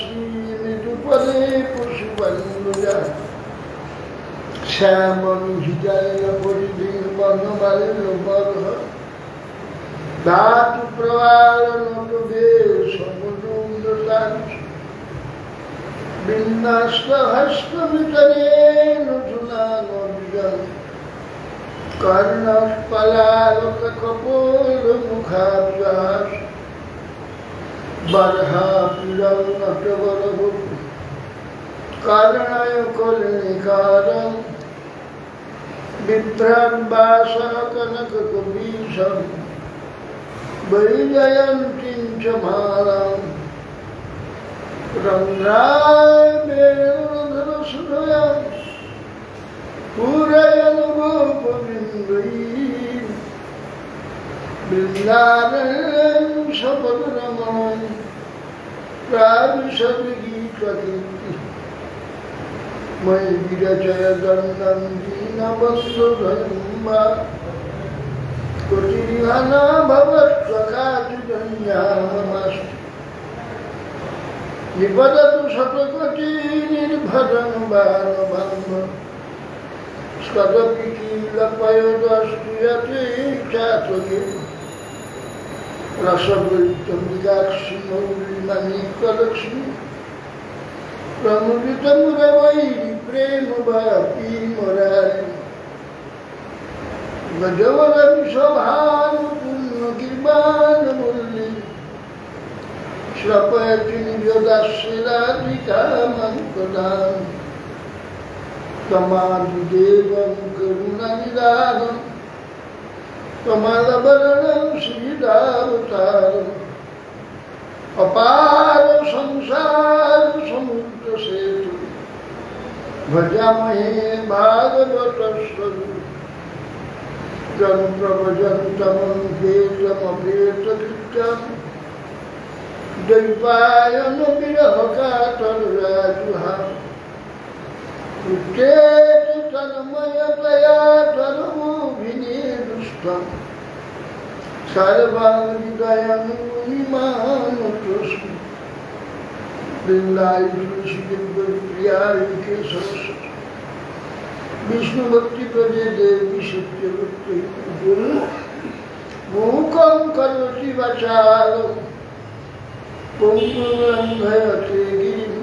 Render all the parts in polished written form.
লক্ষ্মাশ্রীপদে পশুবন্ধুজা শ্যামহিতায় পরিধি বনমাল্যবর্হ ধাতু প্রবাল নটবে সমুদ্রতান বিন্যাস্ত হস্তমিতরে নতুনা নর্জন কর্ণস্পলালোক কপোল মুখাভ্যাস বর্হা পীড়ং নটবরহু কারণায় কর্ণিকারং বিভ্রাম্বাসহ কনক কবীশং বৈজয়ন্তীং চ মালাং রন্ধ্রাবেণুধরসুধয়াং পূরয়ন গোপবিন্দৈঃ বৃন্দাবন সপদরমণ প্রাবিশদ্গীতকীর্তি ময়ি বিরচয় দণ্ডং দীনবন্ধুধন্বা কোটিরিহানা ভবৎস্বকাতুজন্যামমাস্তু নিপদতু শতকোটি নির্ভরং বানবাম্ব স্কদপি কিলপয়োদস্তু যতে চাতকে রসবৈত্যম্বিকাক্ষি মৌলিমানিকলক্ষ্মী প্রমুদিতমুরবৈরি প্রেম বাপি মুরারি গজবর বিশোভান পূর্ণ গির্বাণ মুরলী শ্রপয়তি নিজদাস্যরাধিকামঙ্কদান তমাদিদেবং করুণানিদানম কমলবরণং শ্রীদাবতারম অপার সংসার সমুদ্র সেতু ভজামহে ভাগবতস্বরূপ যন্ত্রভজন্তমভেদমভেদকৃত্যম দ্বৈপায়ন বিরহকাতররাজুহা উচ্চেত তন্ময়তয়া তনুভিনিদুষ্টম সর্বাং হৃদয়ং মুনিমানতোস্মি বৃন্দায় তুলসীদেব্যপ্রিয়ায় কেশবসতি বিষ্ণু ভক্তি প্রদে দেবী সত্য ভক্তি মূকং করোতি বাচালং পঙ্গুরঙ্ঘয়তে গিরিম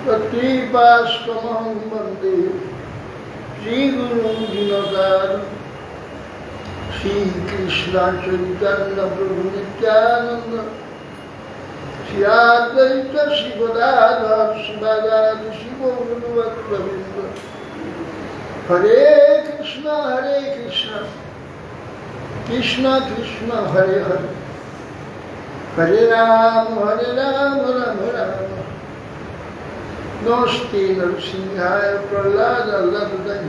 প্রতিপাস্তমহং বন্দে শ্রীগুরুং দীনতারং শ্রীকৃষ্ণ চৈতন্য প্রভু নিত্যানন্দ শ্রী অদ্বৈত শ্রী গদাধর শিবাদাদি শিবগুরুভক্তবৃন্দ হরে কৃষ্ণ কৃষ্ণ কৃষ্ণ হরে হরে হরে রাম রাম রাম নমস্তে নরসিংহায় প্রহ্লাদ আল্লাদুদাই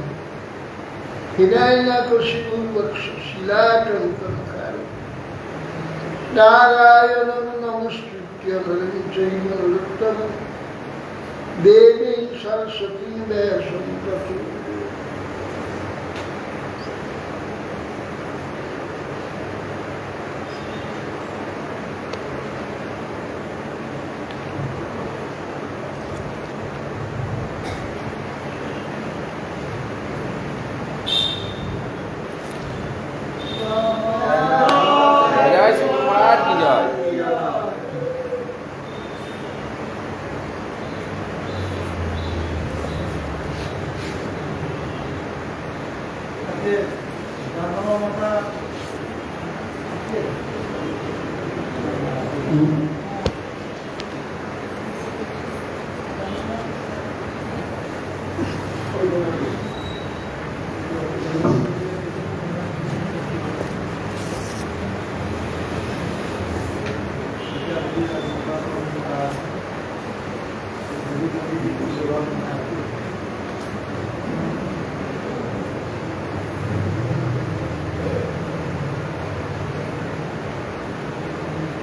হিরণ্যকশিপু বক্ষশিলাটঙ্কনকার নারায়ণং নমস্কৃত্য নরং চৈব নরোত্তমং দেবীং সরস্বতীং ব্যাসং ততো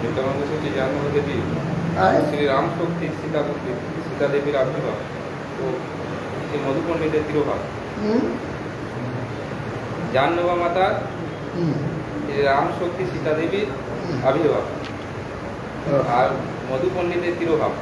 নিত্যানন্দ সত্যি জাহ্নবী দেবী আর শ্রী রাম শক্তি সীতা দেবীর আবির্ভাব ও শ্রী মধু পণ্ডিতের তিরোভাব। হুম, জাহ্নবা মাতা হুম, শ্রী রাম শক্তি সীতা দেবীর হুম। আবির্ভাব আর মধু পণ্ডিতের তিরোভাব।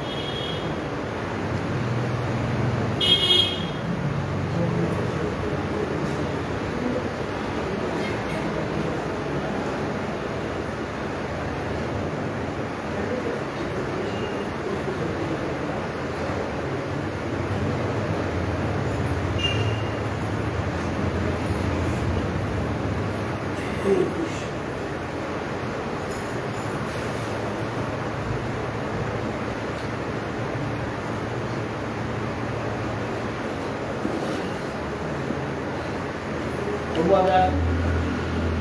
তবু আমরা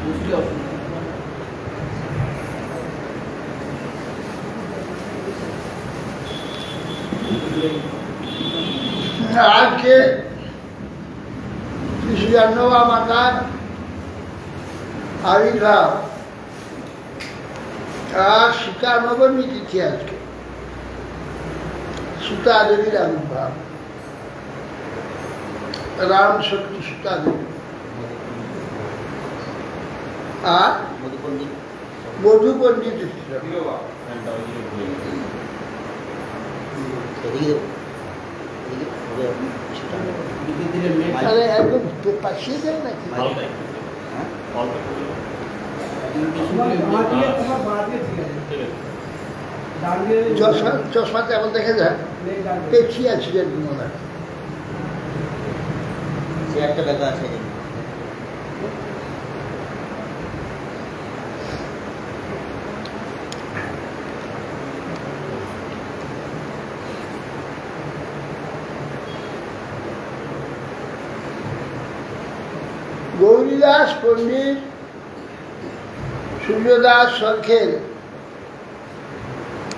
বুঝতে অসুবিধা আজকে শ্রী জাহ্নবা মাতার আবির্ভাব আর সীতা নবমী তিথি আজকে সীতা দেবীর আবির্ভাব রাম শক্তি সীতা দেবী আর মধু পণ্ডিত তিরোভাব আরে একদম পাঠিয়ে দেন নাকি চশমা তেমন দেখা যায় পেছিয়ে আছিলেন মনে হয় একটা ব্যথা আছে গৌরীদাস পণ্ডিত সূর্যদাস সরখেল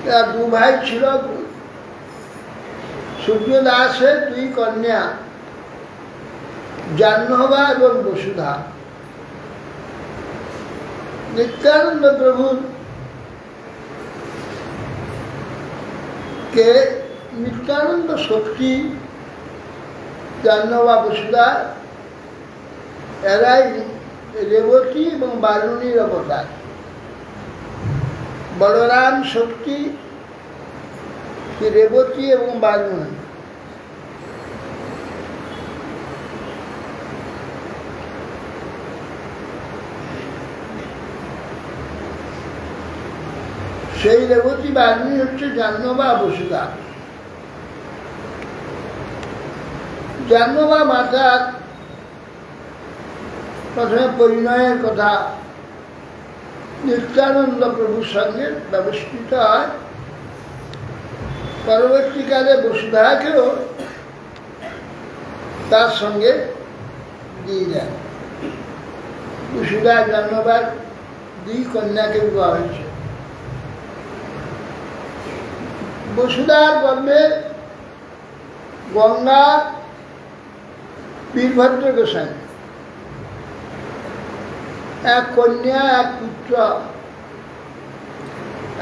এরা দু ভাই ছিল। সূর্যদাসের দুই কন্যা জাহ্নবা এবং বসুধা। নিত্যানন্দ প্রভুর কে নিত্যানন্দ শক্তি জাহ্নবা বসুধা এরাই রেবতী এবং বারুণীর অবতার। বলরাম শক্তি রেবতী এবং বারুণী। সেই রেবতী বারুণী হচ্ছে জাহ্নবা বসুধা। জাহ্নবা মাতার প্রথমে পরিণয়ের কথা নিত্যানন্দ প্রভুর সঙ্গে ব্যবস্থিত হয়। পরবর্তীকালে বসুধাকেও তার সঙ্গে দিয়ে দেন। বসুধা জাহ্নবার দুই কন্যাকে বিবাহ হয়েছে। বসুধার গর্ভে গঙ্গা বীরভদ্র গোসাই, এক কন্যা এক পুত্র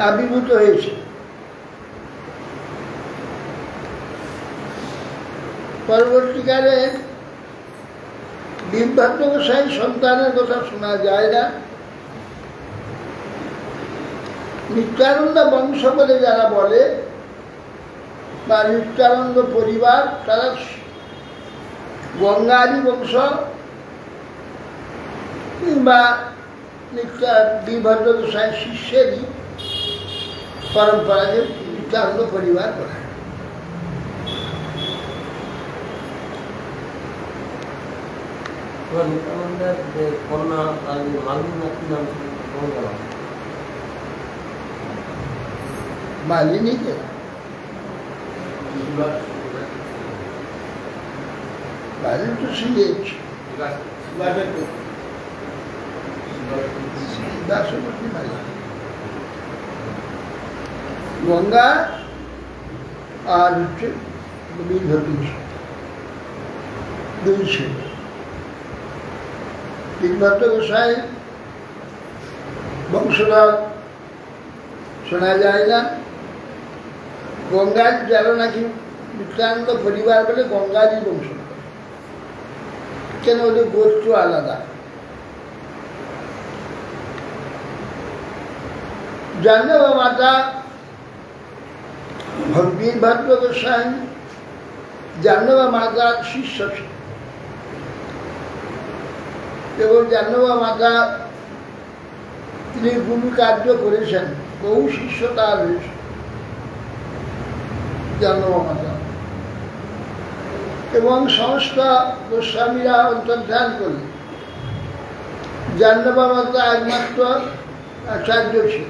আবির্ভূত হয়েছে। পরবর্তীকালে বীরভদ্র গোসাই সন্তানের কথা শোনা যায় না। নিত্যানন্দ বংশ বলে যারা বলে বা নিত্যানন্দ পরিবার, তারা গঙ্গারী বংশ কিংবা বীরভদ্র গোসাই শিষ্যেরই পরম্পরাকে নিত্যানন্দ পরিবার বলে। নিত্যানন্দের যে কন্যা মালিনী কি নাম ছিল? মালিনীকে মালিনী তো শিখেছে দাসপতি মালিনী। গঙ্গা আর হচ্ছে বীরভদ্র দুই ছেলে। বীরভদ্র গোসাই বংশধর শোনা যায় না? গঙ্গাজি যারা নাকি নিত্যানন্দ পরিবার বলে গঙ্গাজি বংশ, কেন ওদের গোত্র আলাদা। জাহ্নবা মাতা বীরভদ্র গোস্বামী জাহ্নবা মাতার শিষ্য ছিল এবং জাহ্নবা মাতা তিনি গুরু কার্য করেছেন, বহু শিষ্য তার রয়েছে জাহ্নবা মাতা, এবং সমস্ত গোস্বামীরা অন্তর্ধান করলেন। জাহ্নবা মাতা একমাত্র আচার্য ছিল।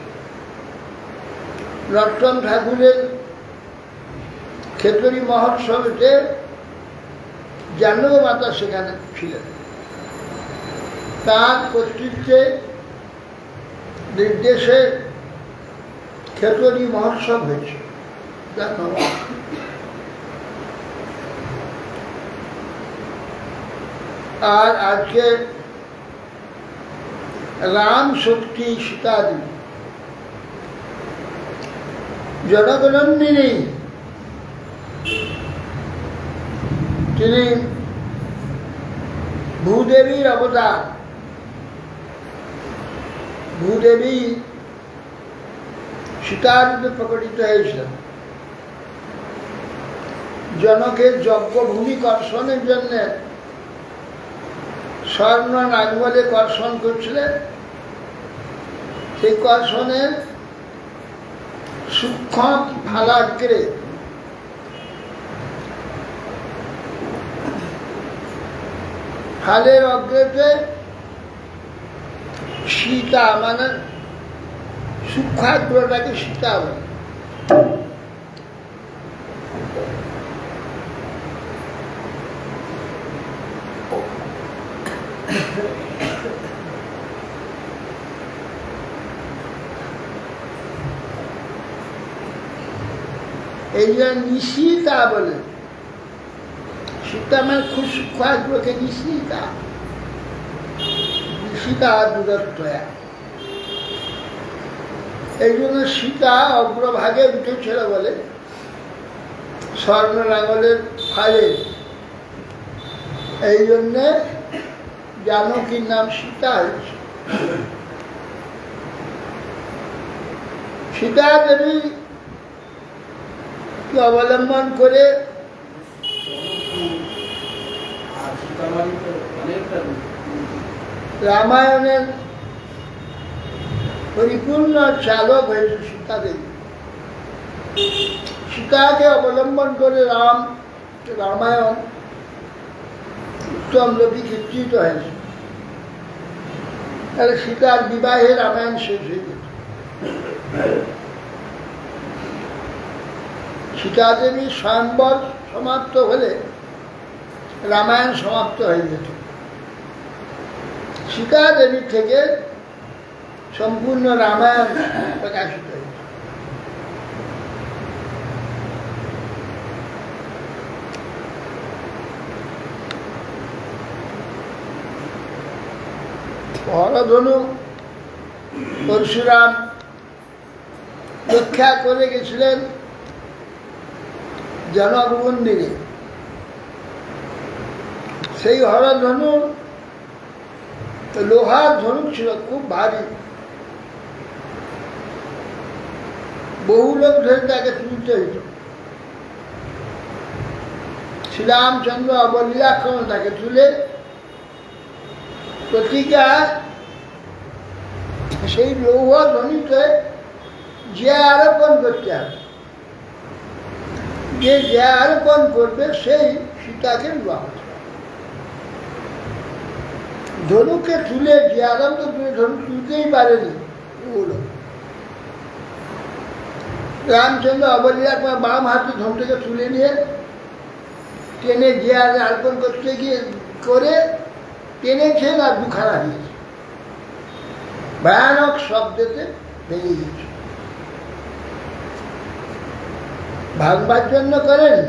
নরোত্তম ঠাকুরের ক্ষেত্রী মহোৎসবেতে জাহ্নবা মাতা সেখানে ছিলেন। তার কর্তৃত্বে নির্দেশে ক্ষেত্রী মহোৎসব হয়েছে। আর আজকে রাম শক্তি সীতা দেবী জনগণন্দিনী, তিনি ভূদেবীর অবতার। ভূদেবী সীতারূপে প্রকটিত হয়েছিলেন। জনকের যজ্ঞভূমি কর্ষণের জন্য স্বর্ণ নাঙ্গলে কর্ষণ করছিলেন। সেই কর্ষণের সূক্ষ্ম ফালাগ্রে ফালের অগ্রেতে সীতা, মানে সূক্ষ্মাগ্রটাকে সীতা বলে। এই জন্য নিশীতা বলে। সীতা মানে খুব সূক্ষ্মাগ্রকে নিশীতা, নিশীতা দূরত্ব। এই জন্য সীতা অগ্রভাগে উঠেছিল বলে স্বর্ণ লাঙ্গলের ফালে। এই জন্যে জানকীর নাম সীতা হয়েছে। সীতা দেবী অবলম্বন করে রামায়ণের পরিপূর্ণ চালক হয়েছে সীতা দেবী। সীতাকে অবলম্বন করে রামায়ণ উত্তম রূপে চিত্রিত হয়েছে। তাহলে সীতার বিবাহে রামায়ণ শেষ হয়ে গেছে। সীতা দেবীর স্বয়ম্বর সমাপ্ত হলে রামায়ণ সমাপ্ত হয়ে যেত। সীতা দেবীর থেকে সম্পূর্ণ রামায়ণ প্রকাশিত হয়েছে। হরধনু পরশুরাম রক্ষা করে গেছিলেন জনগণন্দিনী। সেই হরধনু লোহার ধনুক ছিল, খুব ভারী। বহু লোক ধরে তাকে তুলতে হইত। শ্রীরামচন্দ্র অবলীলাক্রমে তাকে তুলে প্রতিজ্ঞা সেই লৌহ ধনুকে যে আরোপণ করতে হবে, যে আরোপণ করবে সেই সীতাকে বিবাহ। ধনুকে তুলে যে আরাম তো ধনু তুলতেই পারেনি। রামচন্দ্র অবলীলা বাম হাতে ধনুটাকে তুলে নিয়ে টেনে যে আরোপণ করতে গিয়ে করে টেনেছেন আর দুখানা দিয়েছে। ভয়ানক শব্দতে ভেঙে গেছে। ভাঙবার জন্য করেন,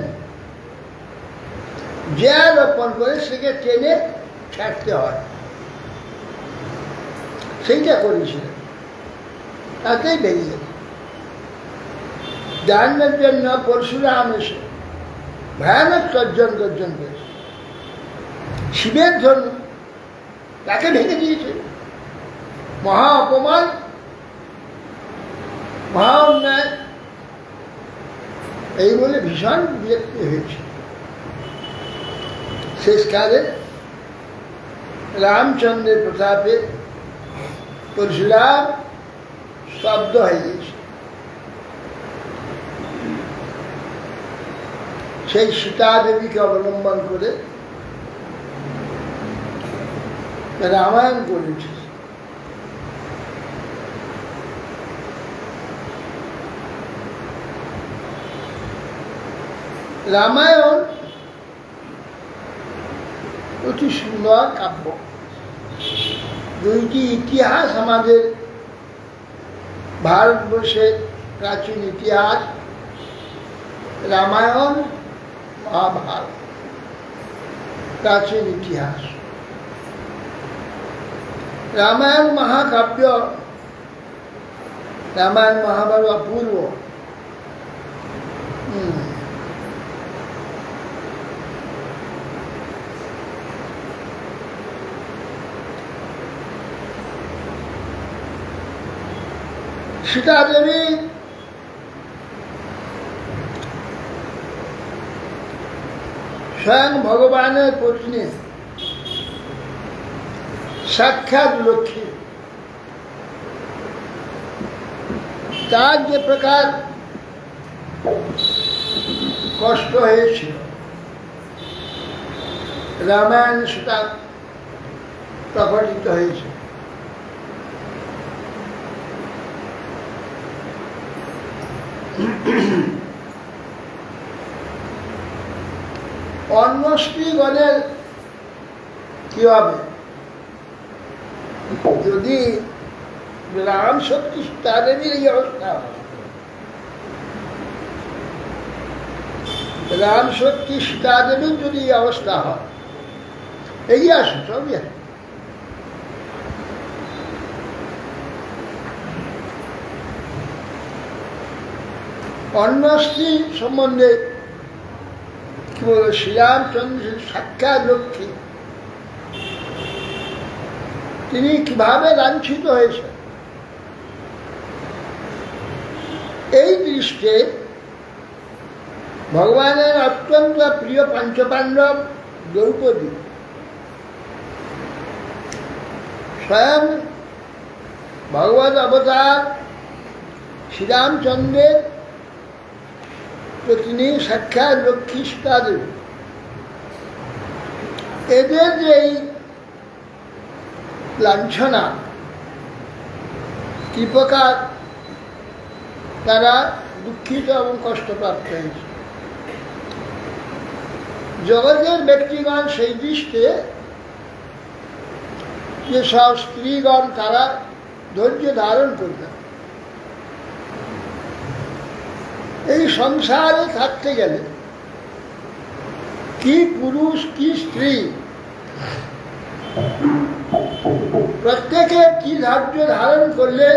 যে আরোপণ করে সেকে টেনে ছাড়তে হয়, সেইটা করেছিলেন, তাতেই ভেঙে গেছে। দানের জন্য পরশুরাম এসে ভয়ানক গর্জন করেছে। শিবের ধর্ম তাকে ভেঙে দিয়েছে, মহা অপমান, মহা অন্যায়, এই বলে ভীষণ বিরক্তি হয়েছে। শেষকালে রামচন্দ্রের প্রতাপে পরশুরাম স্তব্ধ হয়ে গেছে। সেই সীতা দেবীকে অবলম্বন করে রামায়ণ করেছে। রামায়ণ অতি সুন্দর কাব্য। দুইটি ইতিহাস আমাদের ভারতবর্ষের প্রাচীন ইতিহাস, রামায়ণ, মহাভারত প্রাচীন ইতিহাস। রামায়ণ মহাকাব্য, রামায়ণ মহাভারত অপূর্ব। সীতা দেবী স্বয়ং ভগবানের পত্নী, সাক্ষাৎ লক্ষ্মী। তার যে প্রকার কষ্ট হয়েছিল রামায়ণ সেটা প্রকটিত হয়েছে। অন্য স্ত্রীগণের কি হবে যদি রাম সত্যি তাদের এই অবস্থা হয়? রাম সত্যি সীতা দেবীর যদি এই অবস্থা হয়, এগিয়ে আসুন সবই আসুন। অন্য স্ত্রী সম্বন্ধে কি বলবো, শ্রীরামচন্দ্রের সাক্ষাৎ লক্ষ্মী, তিনি কিভাবে লাঞ্ছিত হয়েছে এই দৃষ্টে ভগবানের অত্যন্ত প্রিয় পঞ্চপাণ্ডব দ্রৌপদী স্বয়ং ভগবত অবতার শ্রীরামচন্দ্রের পত্নী সাক্ষাৎ লক্ষ্মী সীতা দেবী, এদের যে এই লাঞ্ছনা, কি প্রকার তারা দুঃখিত এবং কষ্টপ্রাপ্ত হয়েছে, জগতের ব্যক্তিগণ সেই দৃষ্টে যে সব স্ত্রীগণ তারা ধৈর্য ধারণ করবেন। এই সংসারে থাকতে গেলে কি পুরুষ কি স্ত্রী প্রত্যেকে কি ধৈর্য ধারণ করলে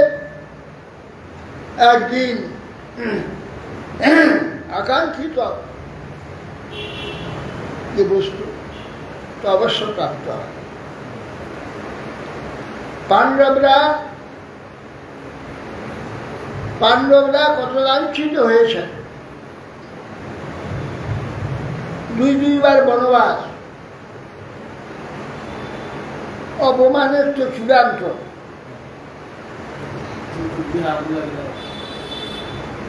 একদিন আকাঙ্ক্ষিত যে বস্তু তো অবশ্য প্রাপ্ত হয়। পাণ্ডবরা কত লাঞ্ছিত হয়েছে, দুইবার বনবাস, অপমানের তো চূড়ান্ত,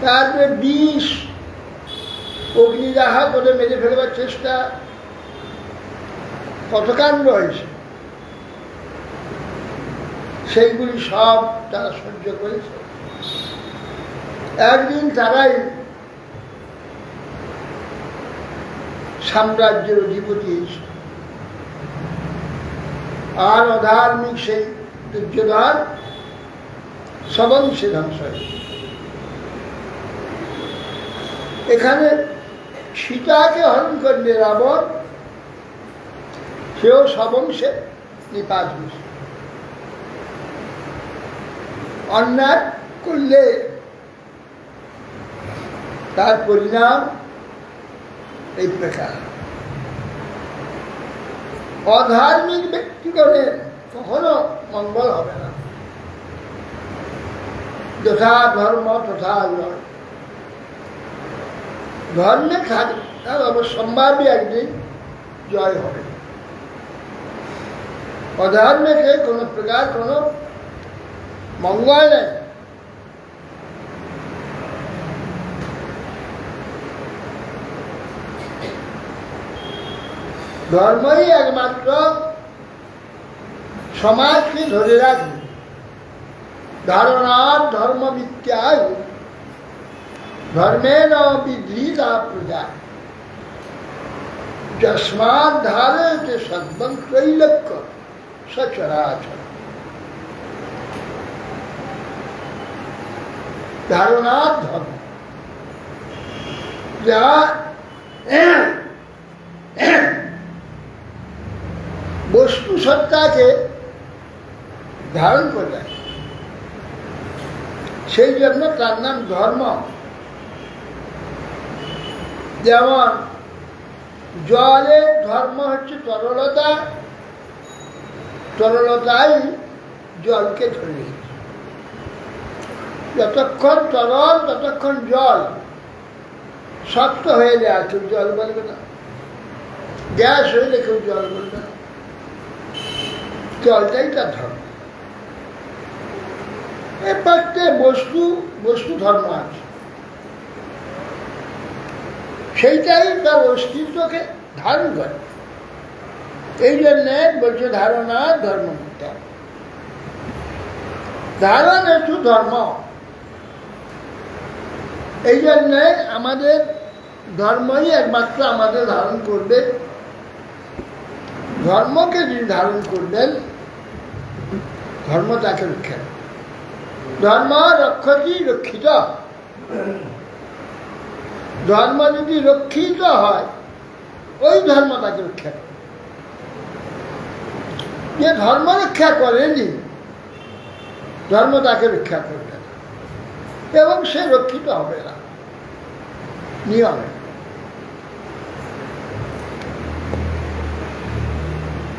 তারপরে বিষ অগ্নিদাহ করে মেরে ফেলবার চেষ্টা, কত কাণ্ড হয়েছে, সেইগুলি সব তারা সহ্য করেছে। একদিন তারাই সাম্রাজ্যের অধিপতি হয়েছে, আর অধার্মিক সেই দুর্যোধন সবংশে ধ্বংস হয়েছে। এখানে সীতাকে হরণ করলে রাবণ, সেও সবংশে নিপাত হয়েছে। অন্যায় করলে তার পরিণাম এই প্রকার। অধার্মিক ব্যক্তিগণের কখনো মঙ্গল হবে না। যথা ধর্ম তথা জয়। ধর্মে তার অবশ্যম্ভাবী একদিন জয় হবে। অধর্মেতে কোনো প্রকার কোনো মঙ্গল নেই। ধর্মই একমাত্র সমাজকে ধরে রাখবে। ধারণার ধর্মবিদ্যায় ধর্মেণ বিধৃতা প্রজা যস্মাৎ ধারয়তে সর্বং ত্রৈলোক্য সচরাচর। ধারণার ধর্ম যা বস্তু সত্তাকে ধারণ করে, সেই জন্য তার নাম ধর্ম। যেমন জলের ধর্ম হচ্ছে তরলতা, তরলতাই জলকে ধরে রেখেছে। যতক্ষণ তরল ততক্ষণ জল। শক্ত হয়ে যায় কেউ জল বলবে না, গ্যাস হইলে কেউ জল বলবে না। জলটাই তার ধর্ম। এরপরে বস্তু ধর্ম আছে, সেইটাই তার অস্তিত্বকে ধারণ করে। এই জন্যে বলছে ধারণা ধর্ম। ধারণ একটু ধর্ম। এই জন্যে আমাদের ধর্মই একমাত্র আমাদের ধারণ করবে। ধর্মকে যিনি ধারণ করবেন, ধর্ম তাকে রক্ষা করবে। ধর্ম রক্ষতি রক্ষিত। ধর্ম যদি রক্ষিত হয়, ওই ধর্ম তাকে রক্ষা করবে। যে ধর্ম রক্ষা করেনি, ধর্ম তাকে রক্ষা করবে না, এবং সে রক্ষিত হবে না নিয়মে।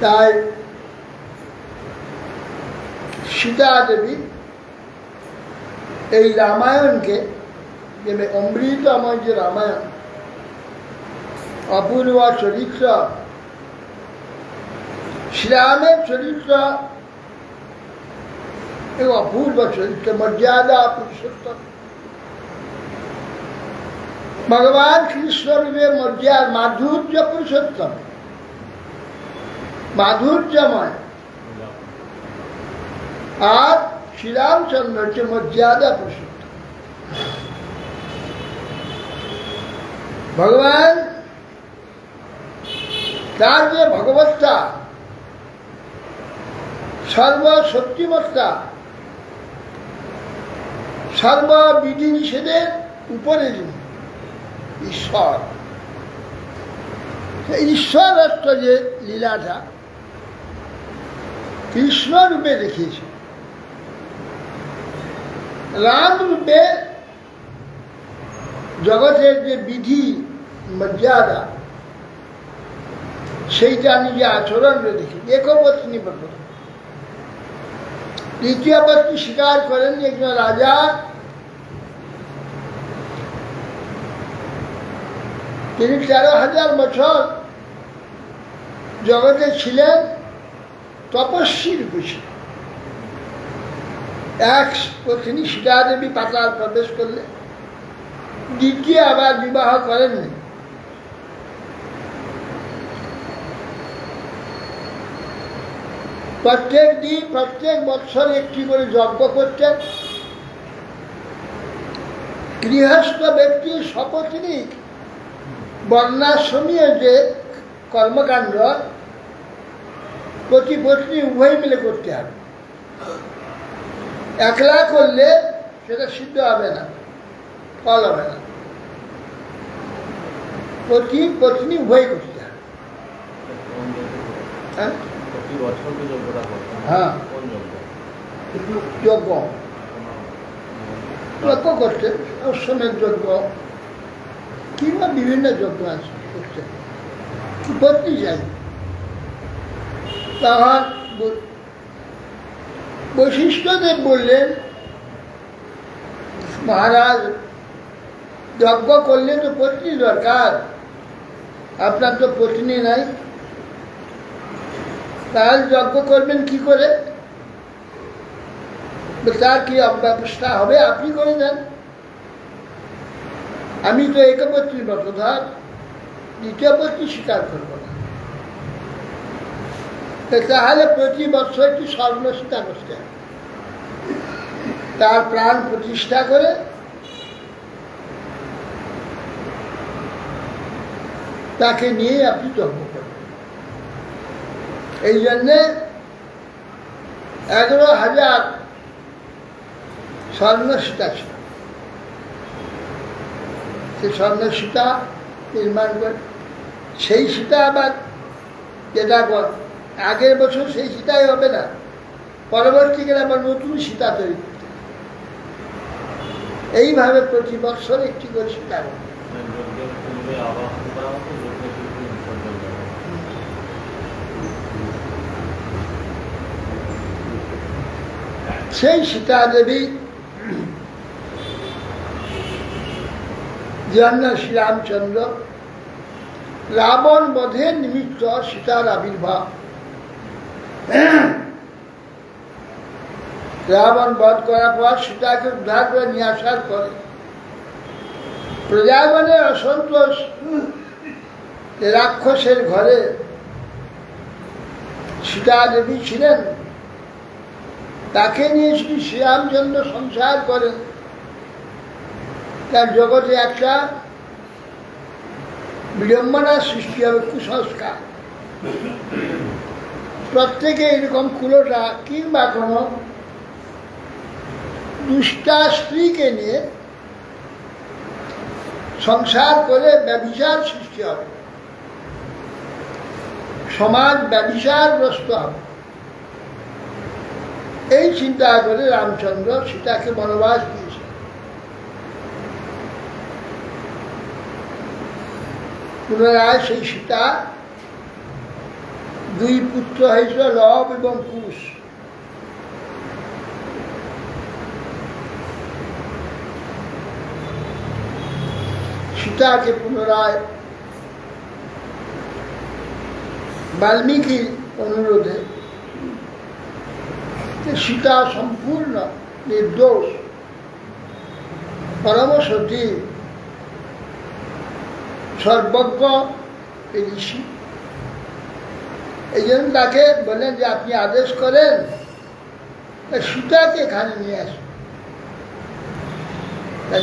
তাই সীতা দেবী এই রামায়ণকে, যে অমৃতময় যে রামায়ণ, অপূর্ব চরিত্র, শ্রীরামের চরিত্র এবং অপূর্ব চরিত্র, মর্যাদা পুরুষোত্তম ভগবান কৃষ্ণরূপে মর্যাদা, মাধুর্য পুরুষোত্তম, মাধুর্যময়। আর শ্রীরামচন্দ্র হচ্ছে মর্যাদা পুরুষোত্তম। ভগবান তার যে ভগবত্তা, সর্বশক্তিমত্তা, সর্ববিধি নিষেধের উপরে যিনি ঈশ্বর, ঈশ্বরত্ব যে লীলাটা কৃষ্ণ রূপে দেখিয়েছে, রাম রূপে জগতের যে বিধি মর্যাদা, সেইটা নিজে আচরণে দেখি। একপত্নী ব্রত, দ্বিতীয় পত্নী স্বীকার করেননি। একজন রাজা তিনি 13,000 বছর জগতে ছিলেন, তপস্বী রূপে ছিলেন। এক পত্নী সীতা দেবী পাতাল প্রবেশ করলে, দ্বিতীয় আবার বিবাহ করেননি। প্রত্যেক দিন প্রত্যেক বছর একটি করে যজ্ঞ করতেন। গৃহস্থ ব্যক্তি সপত্নী বর্ণাশ্রমীয় যে কর্মকাণ্ড প্রতি পত্নী উভয় মিলে করতে হবে। একলা করলে সেটা সিদ্ধ হবে না, ফল হবে না। প্রতি পত্নী উভয় করতে হবে। হ্যাঁ, হ্যাঁ, যজ্ঞ করতেন, অশ্বমেধ যজ্ঞ, কিংবা বিভিন্ন যজ্ঞ আছে করতে পত্নী চাই। তখন বৈশিষ্ট্যদেব বললেন, মহারাজ যজ্ঞ করলে তো পত্নী দরকার, আপনার তো পত্নী নাই, তাহলে যজ্ঞ করবেন কি করে? তার কি ব্যবস্থা হবে, আপনি করে দেন। আমি তো একপত্নী ব্রতধার, দ্বিতীয় পত্নী স্বীকার করব না। তাহলে প্রতি বছর একটি স্বর্ণসীতা করতে হবে, তার প্রাণ প্রতিষ্ঠা করে তাকে নিয়ে আপনি যজ্ঞ করবেন। এই জন্যে 11,000 স্বর্ণসীতা ছিল। সে স্বর্ণসীতা নির্মাণ করে, সেই সীতা আবার যেটা আগের বছর সেই সীতাই হবে না, পরবর্তীকালে আবার নতুন সীতা তৈরি করতে হবে। এইভাবে প্রতি বছর একটি করে সীতা হবে। সেই সীতা দেবী জন্য শ্রীরামচন্দ্র রাবণ বধের নিমিত্ত সীতার আবির্ভাব। রাবণ বধ করার পর সীতাকে উদ্ধার করে নিয়ে আসার পরে প্রজাগণের অসন্তোষ, রাক্ষসের ঘরে সীতা দেবী ছিলেন, তাকে নিয়ে শ্রী শ্রীরামচন্দ্র সংসার করেন। তার জগতে একটা বিড়ম্বনার সৃষ্টি হবে, কুসংস্কার। প্রত্যেকে এরকম কুলোটা কিংবা কোনো দুষ্টা স্ত্রীকে নিয়ে সংসার করে ব্যভিচার সৃষ্টি হবে, সমাজ ব্যভিচারগ্রস্ত হবে। এই চিন্তা করে রামচন্দ্র সীতাকে বনবাস দিয়েছে। পুনরায় সেই সীতা 2 পুত্র হয়েছিল, লব এবং কুশ। সীতাকে পুনরায় বাল্মীকির অনুরোধে, সীতা সম্পূর্ণ নির্দোষ, পরম সতী, সর্বজ্ঞ ঋষি। এই জন্য তাকে বলেন যে আপনি আদেশ করেন সীতাকে এখানে নিয়ে আসুন।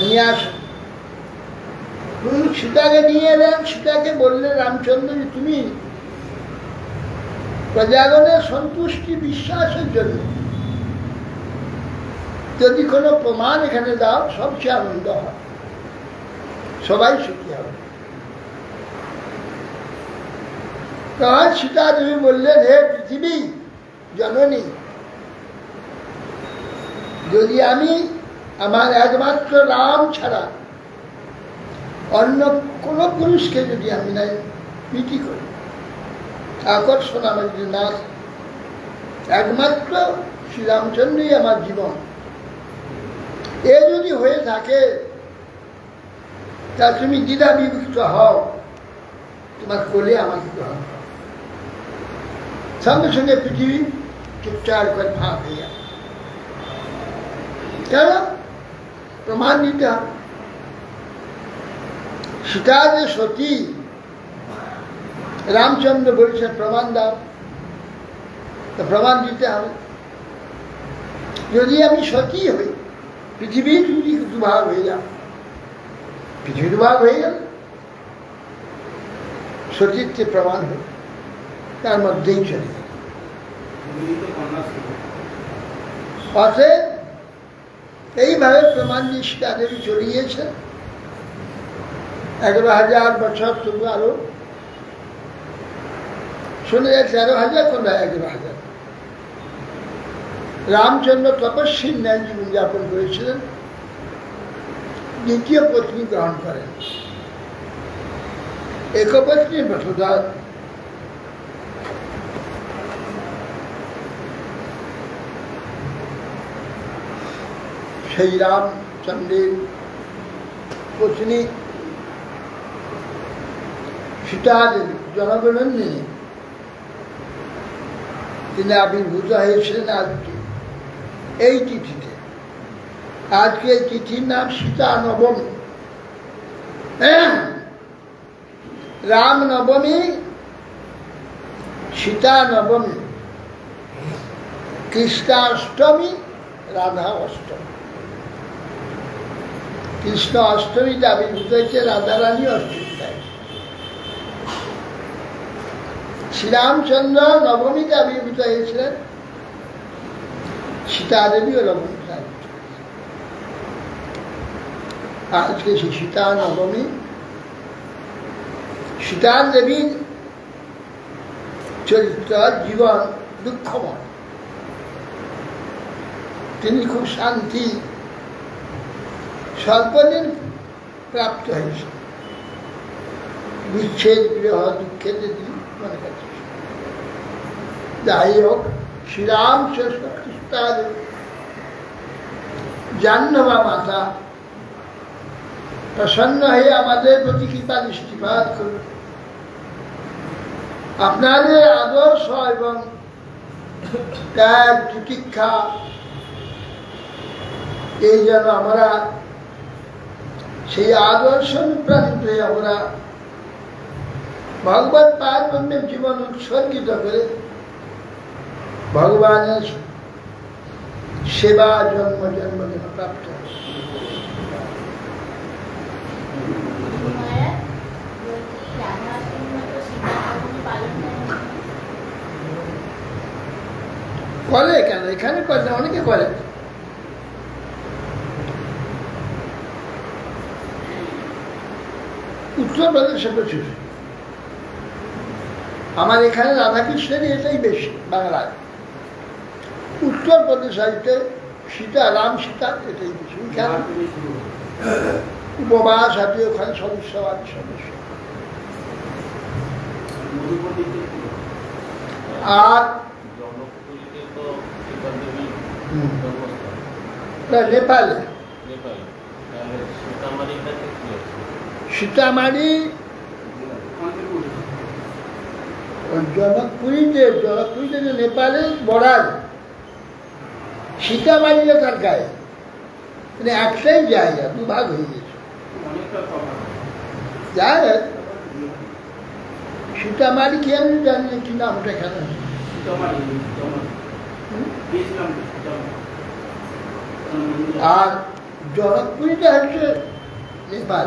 নিয়ে আসুন, সীতাকে নিয়ে এলেন। সীতাকে বললেন রামচন্দ্র যে তুমি প্রজাগণের সন্তুষ্টি বিশ্বাসের জন্য যদি কোনো প্রমাণ এখানে দাও, সবচেয়ে আনন্দ হয়, সবাই সুখী হবে। তখন সীতা দেবী বললেন, হে পৃথিবী জননী, যদি আমি আমার একমাত্র রাম ছাড়া অন্য কোনো পুরুষকে যদি আমি নাই প্রীতি করি, আকর্ষণ আমার যদি না, একমাত্র শ্রীরামচন্দ্রই আমার জীবন, এ যদি হয়ে থাকে, তা তুমি দ্বিধা বিভক্ত হও, তোমার কোলে আমাকে গ্রহণ করো। সঙ্গে সঙ্গে পৃথিবী চুপচার করে ফাঁক হয়ে যাবে। কেন? প্রমাণ দিতে হবে। সীতা যে সতী, রামচন্দ্র বলছেন প্রমাণ দাও, তো প্রমাণ দিতে হবে। যদি আমি সতী হই, পৃথিবী যদি দুভাগ হয়ে যাবে, পৃথিবী দুভাগ হয়ে গেল, সতীত্বের প্রমাণ হল, তার মধ্যেই চলে গেল। অতএব এইভাবে প্রমাণ দিয়ে সীতা দেবী চলে গিয়েছেন। 11,000 বছর, তবু আরো শোনা যায় 13,000, কোন 11,000। রামচন্দ্র তপস্বীর ন্যায় জীবনযাপন করেছিলেন, দ্বিতীয় পত্নী গ্রহণ করেন। একপত্নী বসুধা সেই রামচন্দ্রের পত্নী সীতা দেবী জনগণন্দিনী তিনি আবির্ভূত হয়েছিলেন আজকে এই তিথিতে। আজকে এই তিথির নাম সীতা নবমী। রাম নবমী, সীতা নবমী, কৃষ্ণাষ্টমী, রাধা অষ্টমী। কৃষ্ণ অষ্টমীতে আবির্ভূত হয়েছে, রাধারানী অষ্টমীটায়। শ্রীরামচন্দ্র নবমীতে আবির্ভূত হয়েছিলেন, সীতা দেবীও নবমীতে আবির্ভূত হয়েছে। আজকে সেই সীতা নবমী। সীতা দেবীর চরিত্র, জীবন দুঃখময়। তিনি খুব শান্তি স্বল্পদিন প্রাপ্ত হয়েছে। বিচ্ছেদ বিরহ দুঃখের দিন মনে করছে। যাই হোক, শ্রীরাম কৃষ্ণা জাহ্নবা মাতা প্রসন্ন হয়ে আমাদের প্রতি কৃপা দৃষ্টিপাত করুন। আপনাদের আদর্শ এবং ত্যাগ তিতিক্ষা এই যেন আমরা সেই আদর্শ অনুপ্রাণিত হয়ে আমরা ভগবত পারব্রহ্মের জীবন উৎসর্গিত করে ভগবানের সেবা জন্ম জন্ম যেন প্রাপ্ত হয়। করে কেন? এখানে করে না, অনেকে করে। উত্তরপ্রদেশে প্রচুর। আমার এখানে রাধাকৃষ্ণের এটাই বেশি বাংলায়। উত্তরপ্রদেশ হইতে সীতা, রাম সীতা এটাই বেশি। উপবাস হাতে ওখানে সদস্য আছে, সদস্য। আর নেপালে সীতামারি, জনকপুরীতে নেপালের বর্ডার, সীতামারিও তার গায়ে, মানে একটাই জায়গা, দুভাগ হয়ে গেছে। যায় সীতামারি কি আমি জানি কি নামটা কেন। আর জনকপুরীটা হচ্ছে নেপাল।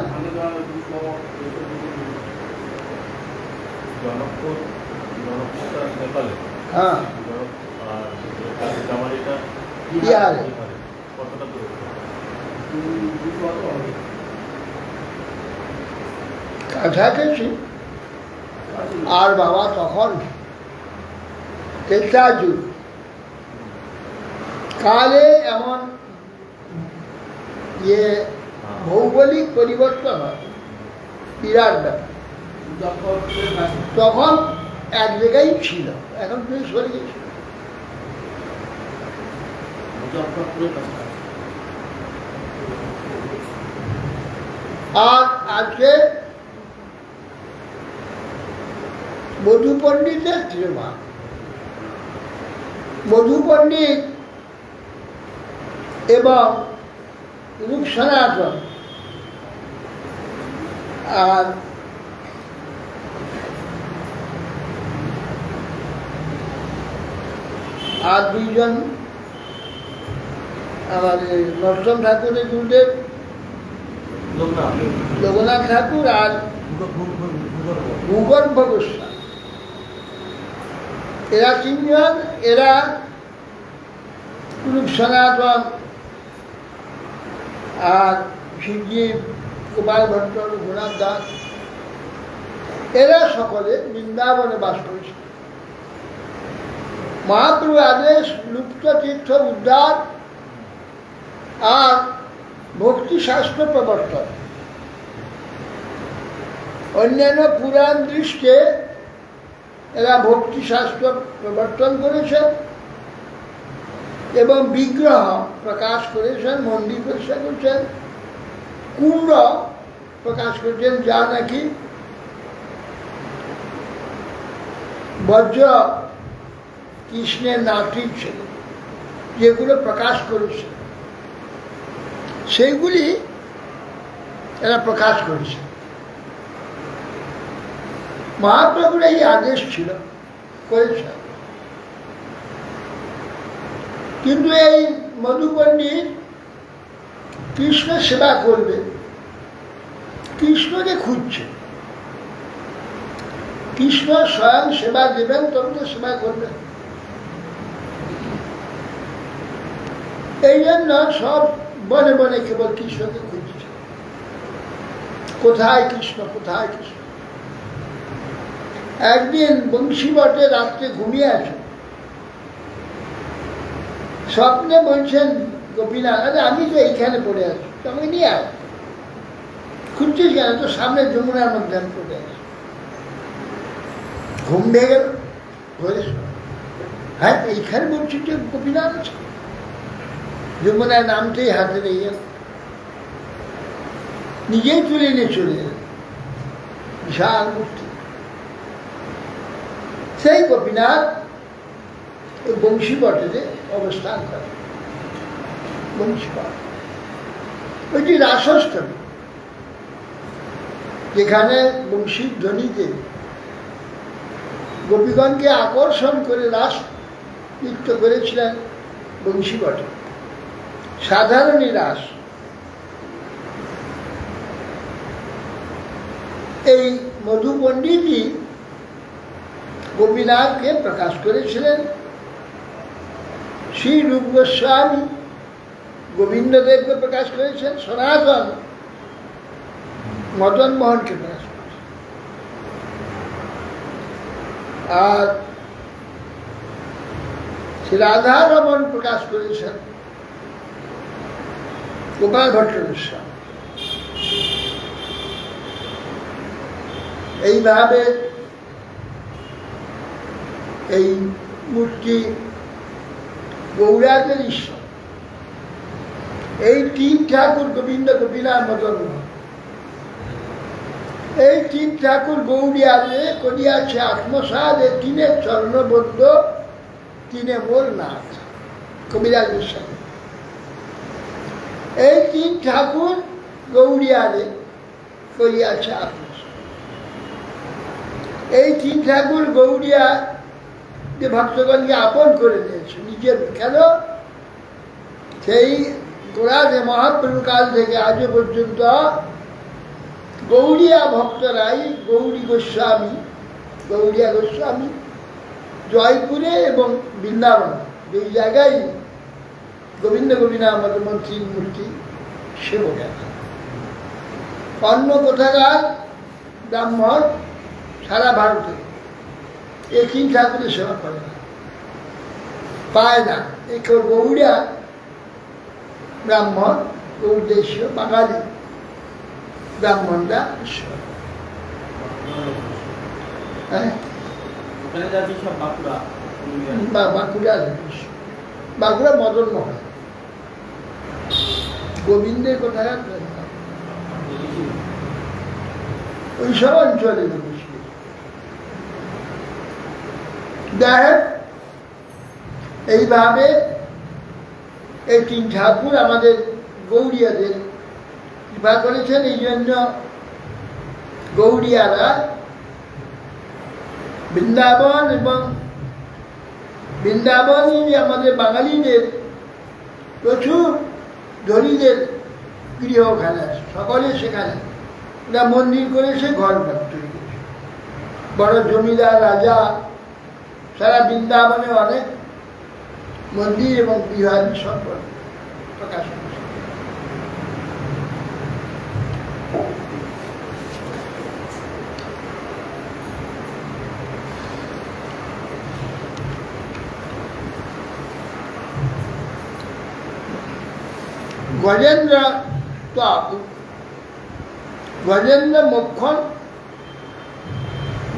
হ্যাঁ, বিহারে। কাছাকাছি। আর বাবা তখন তেলটাজুর কালে এমন ভৌগোলিক পরিবর্তন হয়, বিরাট ব্যাপার। তখন এক জায়গায় ছিল, এখন তুমি সরে গেছি। আর আজকে মধু পণ্ডিতের ত্রিমা, মধু পণ্ডিত এবং রূপ সনাতন আর দুইজন আমাদের নরোত্তম ঠাকুরের গুরুদেব লোকনাথ ঠাকুর আর ভূগর্ভ গোস্বামী, এরা তিনজন, এরা রূপ সনাতন আর শিবজি, গোপাল ভট্ট, রঘুনাথ দাস, এরা সকলে বৃন্দাবনে বাস করেছে। মহাপ্রভু আদেশ লুপ্ত তীর্থ উদ্ধার আর ভক্তি শাস্ত্র প্রবর্তন। অন্যান্য পুরাণ দৃষ্টে এরা ভক্তিশাস্ত্র প্রবর্তন করেছেন এবং বিগ্রহ প্রকাশ করেছেন, মন্দির প্রতিষ্ঠা করেছেন, কুণ্ড প্রকাশ করেছেন, যা নাকি বজ্র কৃষ্ণের নাতি ছিল, যেগুলো প্রকাশ করেছে সেইগুলি এরা প্রকাশ করেছে। মহাপ্রভুর এই আদেশ ছিল, করেছে। কিন্তু এই মধু পণ্ডিত কৃষ্ণ সেবা করবে, কৃষ্ণকে খুঁজছে। কৃষ্ণ স্বয়ং সেবা দেবেন, তবে তো সেবা করবেন। এই জন্য সব বনে বনে কেবল কৃষ্ণকে খুঁজছে, কোথায় কৃষ্ণ, কোথায় কৃষ্ণ। একদিন বংশীবটে রাত্রে ঘুমিয়ে আছে, স্বপ্নে বলছেন গোপীনাথ, আরে আমি তো এইখানে পড়ে আছি, আমাকে নিয়ে আয়। খুঁজছিস কেন? তো সামনে যমুনার মধ্যে আমি পড়ে আছি। ঘুম ভেঙে গেল, হ্যাঁ এইখানে বলছি যে গোপীনাথ আছে। যমুনার নামতেই হাতে নিয়ে গেল, নিজেই তুলে নিয়ে চলে গেল। বিশাল মূর্তি। সেই গোপীনাথ বংশীবটে অবস্থান করে। বংশীবট ওইটি রাসস্থলী, যেখানে বংশীর ধ্বনিতে গোপীগণকে আকর্ষণ করে রাস নৃত্য করেছিলেন বংশীবটে। সাধারণই রাস। এই মধু পণ্ডিতই গোপীনাথকে প্রকাশ করেছিলেন। শ্রী রূপ গোস্বামী গোবিন্দদেবকে প্রকাশ করেছেন, সনাতন মদন মোহনকে প্রকাশ করেছেন, আর শ্রী রাধারমণ প্রকাশ করেছেন গোপাল ভট্ট গোস্বামী। এইভাবে এই মূর্তি গৌরাঙ্গের ঈশ্বর। এই তিন ঠাকুর গোবিন্দ, গোপীনাথ, মদন মোহন, এই তিন ঠাকুর গৌরিয়ারে করিয়াছে আত্মসাদ। এ তিনে চরণবদ্ধ, তিনে মোর নাথ, কবিরাজ গোস্বামী। এই তিন ঠাকুর গৌরিয়ারে করিয়াছে আত্মসাদ। এই তিন ঠাকুর গৌরিয়া যে ভক্তগণকে আপন করে নিয়েছে নিজের। কেন? সেই গোড়াতে মহাপ্রভু কাল থেকে আজ পর্যন্ত গৌড়িয়া ভক্তরাই গৌরী গোস্বামী, গৌড়িয়া গোস্বামী জয়পুরে এবং বৃন্দাবন দুই জায়গায় গোবিন্দ গোবিনা আমাদের মন্ত্রীর মূর্তি সেবক আছে। অন্য কোথাকার ব্রাহ্মণ সারা ভারতে এই তিন ঠাকুরের সেবা করে না, পায় না। এই কেউ গৌড়িয়া ব্রাহ্মণ, গৌড়দেশীয় বাঙালি ব্রাহ্মণরা ঈশ্বর। হ্যাঁ, বাঁকুড়া মদন মোহন, গোবিন্দের কোথায় ওইসব অঞ্চলে দেখ। এইভাবে এই তিন ঠাকুর আমাদের গৌড়িয়াদের কৃপা করেছেন। এই জন্য গৌড়িয়ারা বৃন্দাবন এবং বৃন্দাবনই আমাদের বাঙালিদের প্রচুর ধনীদের গৃহখানা, সকলে সেখানে ওরা মন্দির করেছে, ঘর তৈরি করেছে। বড় জমিদার রাজা সারা বৃন্দাবনে অনেক মন্দির এবং বিহারী সম্পর্ক প্রকাশ করেছে। গজেন্দ্র তো গজেন্দ্র মোক্ষণ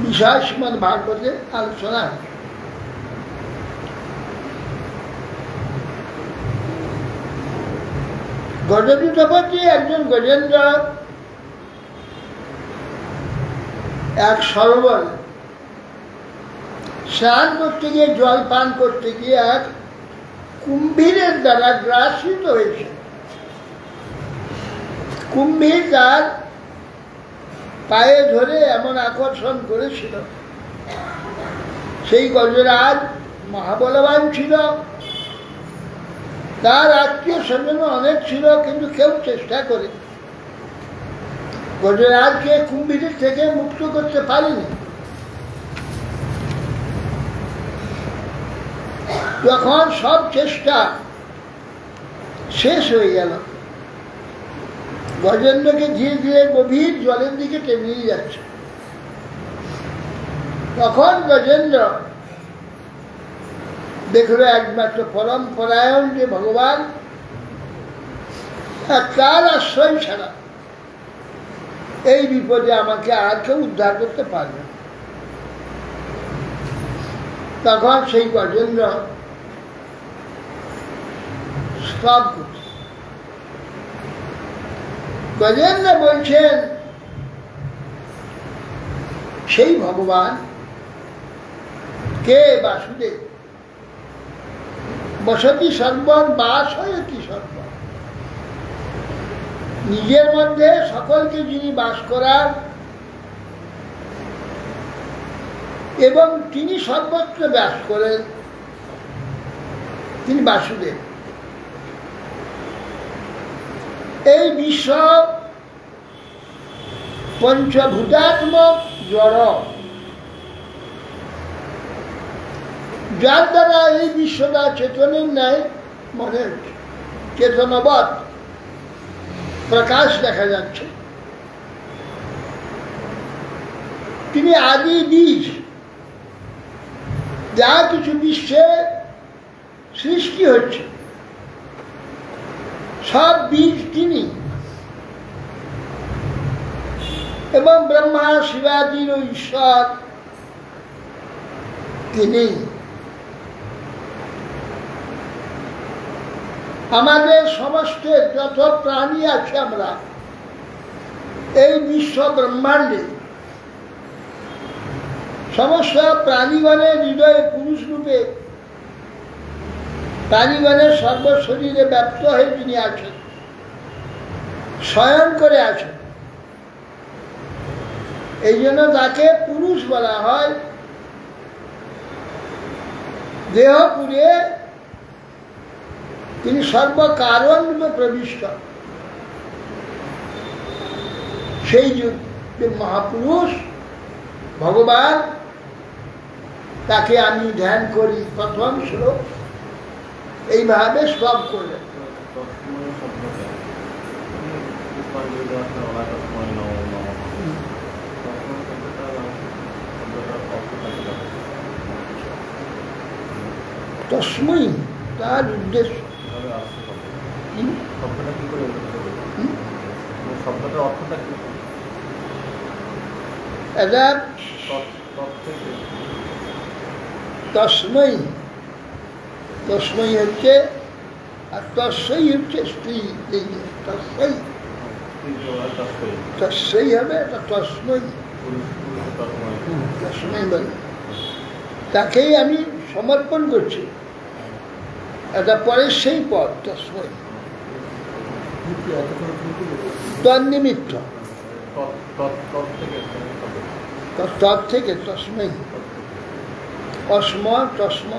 বিষয় শ্রীমদ্ ভাগবতে আলোচনা হয়। গজপতি একজন গজেন্দ্র এক সরোবর স্নান করতে গিয়ে, জল পান করতে গিয়ে এক কুম্ভীরের দ্বারা গ্রাসিত হয়েছে। কুম্ভীর তার পায়ে ধরে এমন আকর্ষণ করেছিল। সেই গজরাজ মহাবলবান ছিল, তার আত্মীয় স্বজন অনেক ছিল, কিন্তু কেউ চেষ্টা করে গজরাজকে কুম্ভীরের থেকে মুক্ত করতে পারেনি। যখন সব চেষ্টা শেষ হয়ে গেল, গজেন্দ্রকে ধীরে ধীরে গভীর জলের দিকে টেনে নিয়ে যাচ্ছে, তখন গজেন্দ্র দেখলো একমাত্র পরম পরায়ণ যে ভগবান, তার আশ্রয় ছাড়া এই বিপদে আমাকে আর কেউ উদ্ধার করতে পারবে। তখন সেই গজেন্দ্র স্তব করছে। গজেন্দ্র বলছেন, সেই ভগবান কে বাসুদেব, বসতি সর্বং বাস হয়তি সর্বং, নিজের মধ্যে সকলকে যিনি বাস করার এবং তিনি সর্বত্র বাস করেন, তিনি বাসুদেব। এই বিশ্ব পঞ্চভূতাত্মক জড়, যার দ্বারা এই বিশ্বটা চেতনের ন্যায় মনে হচ্ছে, চেতনবৎ প্রকাশ দেখা যাচ্ছে। তিনি আদি বীজ, যা কিছু বিশ্বে সৃষ্টি হচ্ছে সব বীজ তিনি, এবং ব্রহ্মা শিবাদির ঈশ্বর তিনি। আমাদের সমস্ত যত প্রাণী আছে আমরা এই বিশ্ব ব্রহ্মাণ্ডে, সমস্ত প্রাণীগণের হৃদয়ে পুরুষ রূপে, প্রাণীগণের সর্বশরীরে ব্যপ্ত হয়ে তিনি আছেন, শয়ন করে আছেন। এই জন্য তাকে পুরুষ বলা হয়। দেহ পুরে তিনি সর্বকারণ রূপে প্রবিষ্ট। সেই যে মহাপুরুষ ভগবান, তাকে আমি ধ্যান করি। প্রথম শ্লোক এইভাবে সব করলেন। তস্মৈ, তার উদ্দেশ্য তস্মৈ, তস্মৈ হচ্ছে, আর তস্যই হচ্ছে স্ত্রী, তস্যই তস্যই হবে, এটা তস্মৈ, তস্মৈ বলে তাকেই আমি সমর্পণ করছি। এটা পরের সেই পদ, তস্মৈ তন্নিমিত্ত, তৎ থেকে তস্মৈ, অস্ম তস্ম,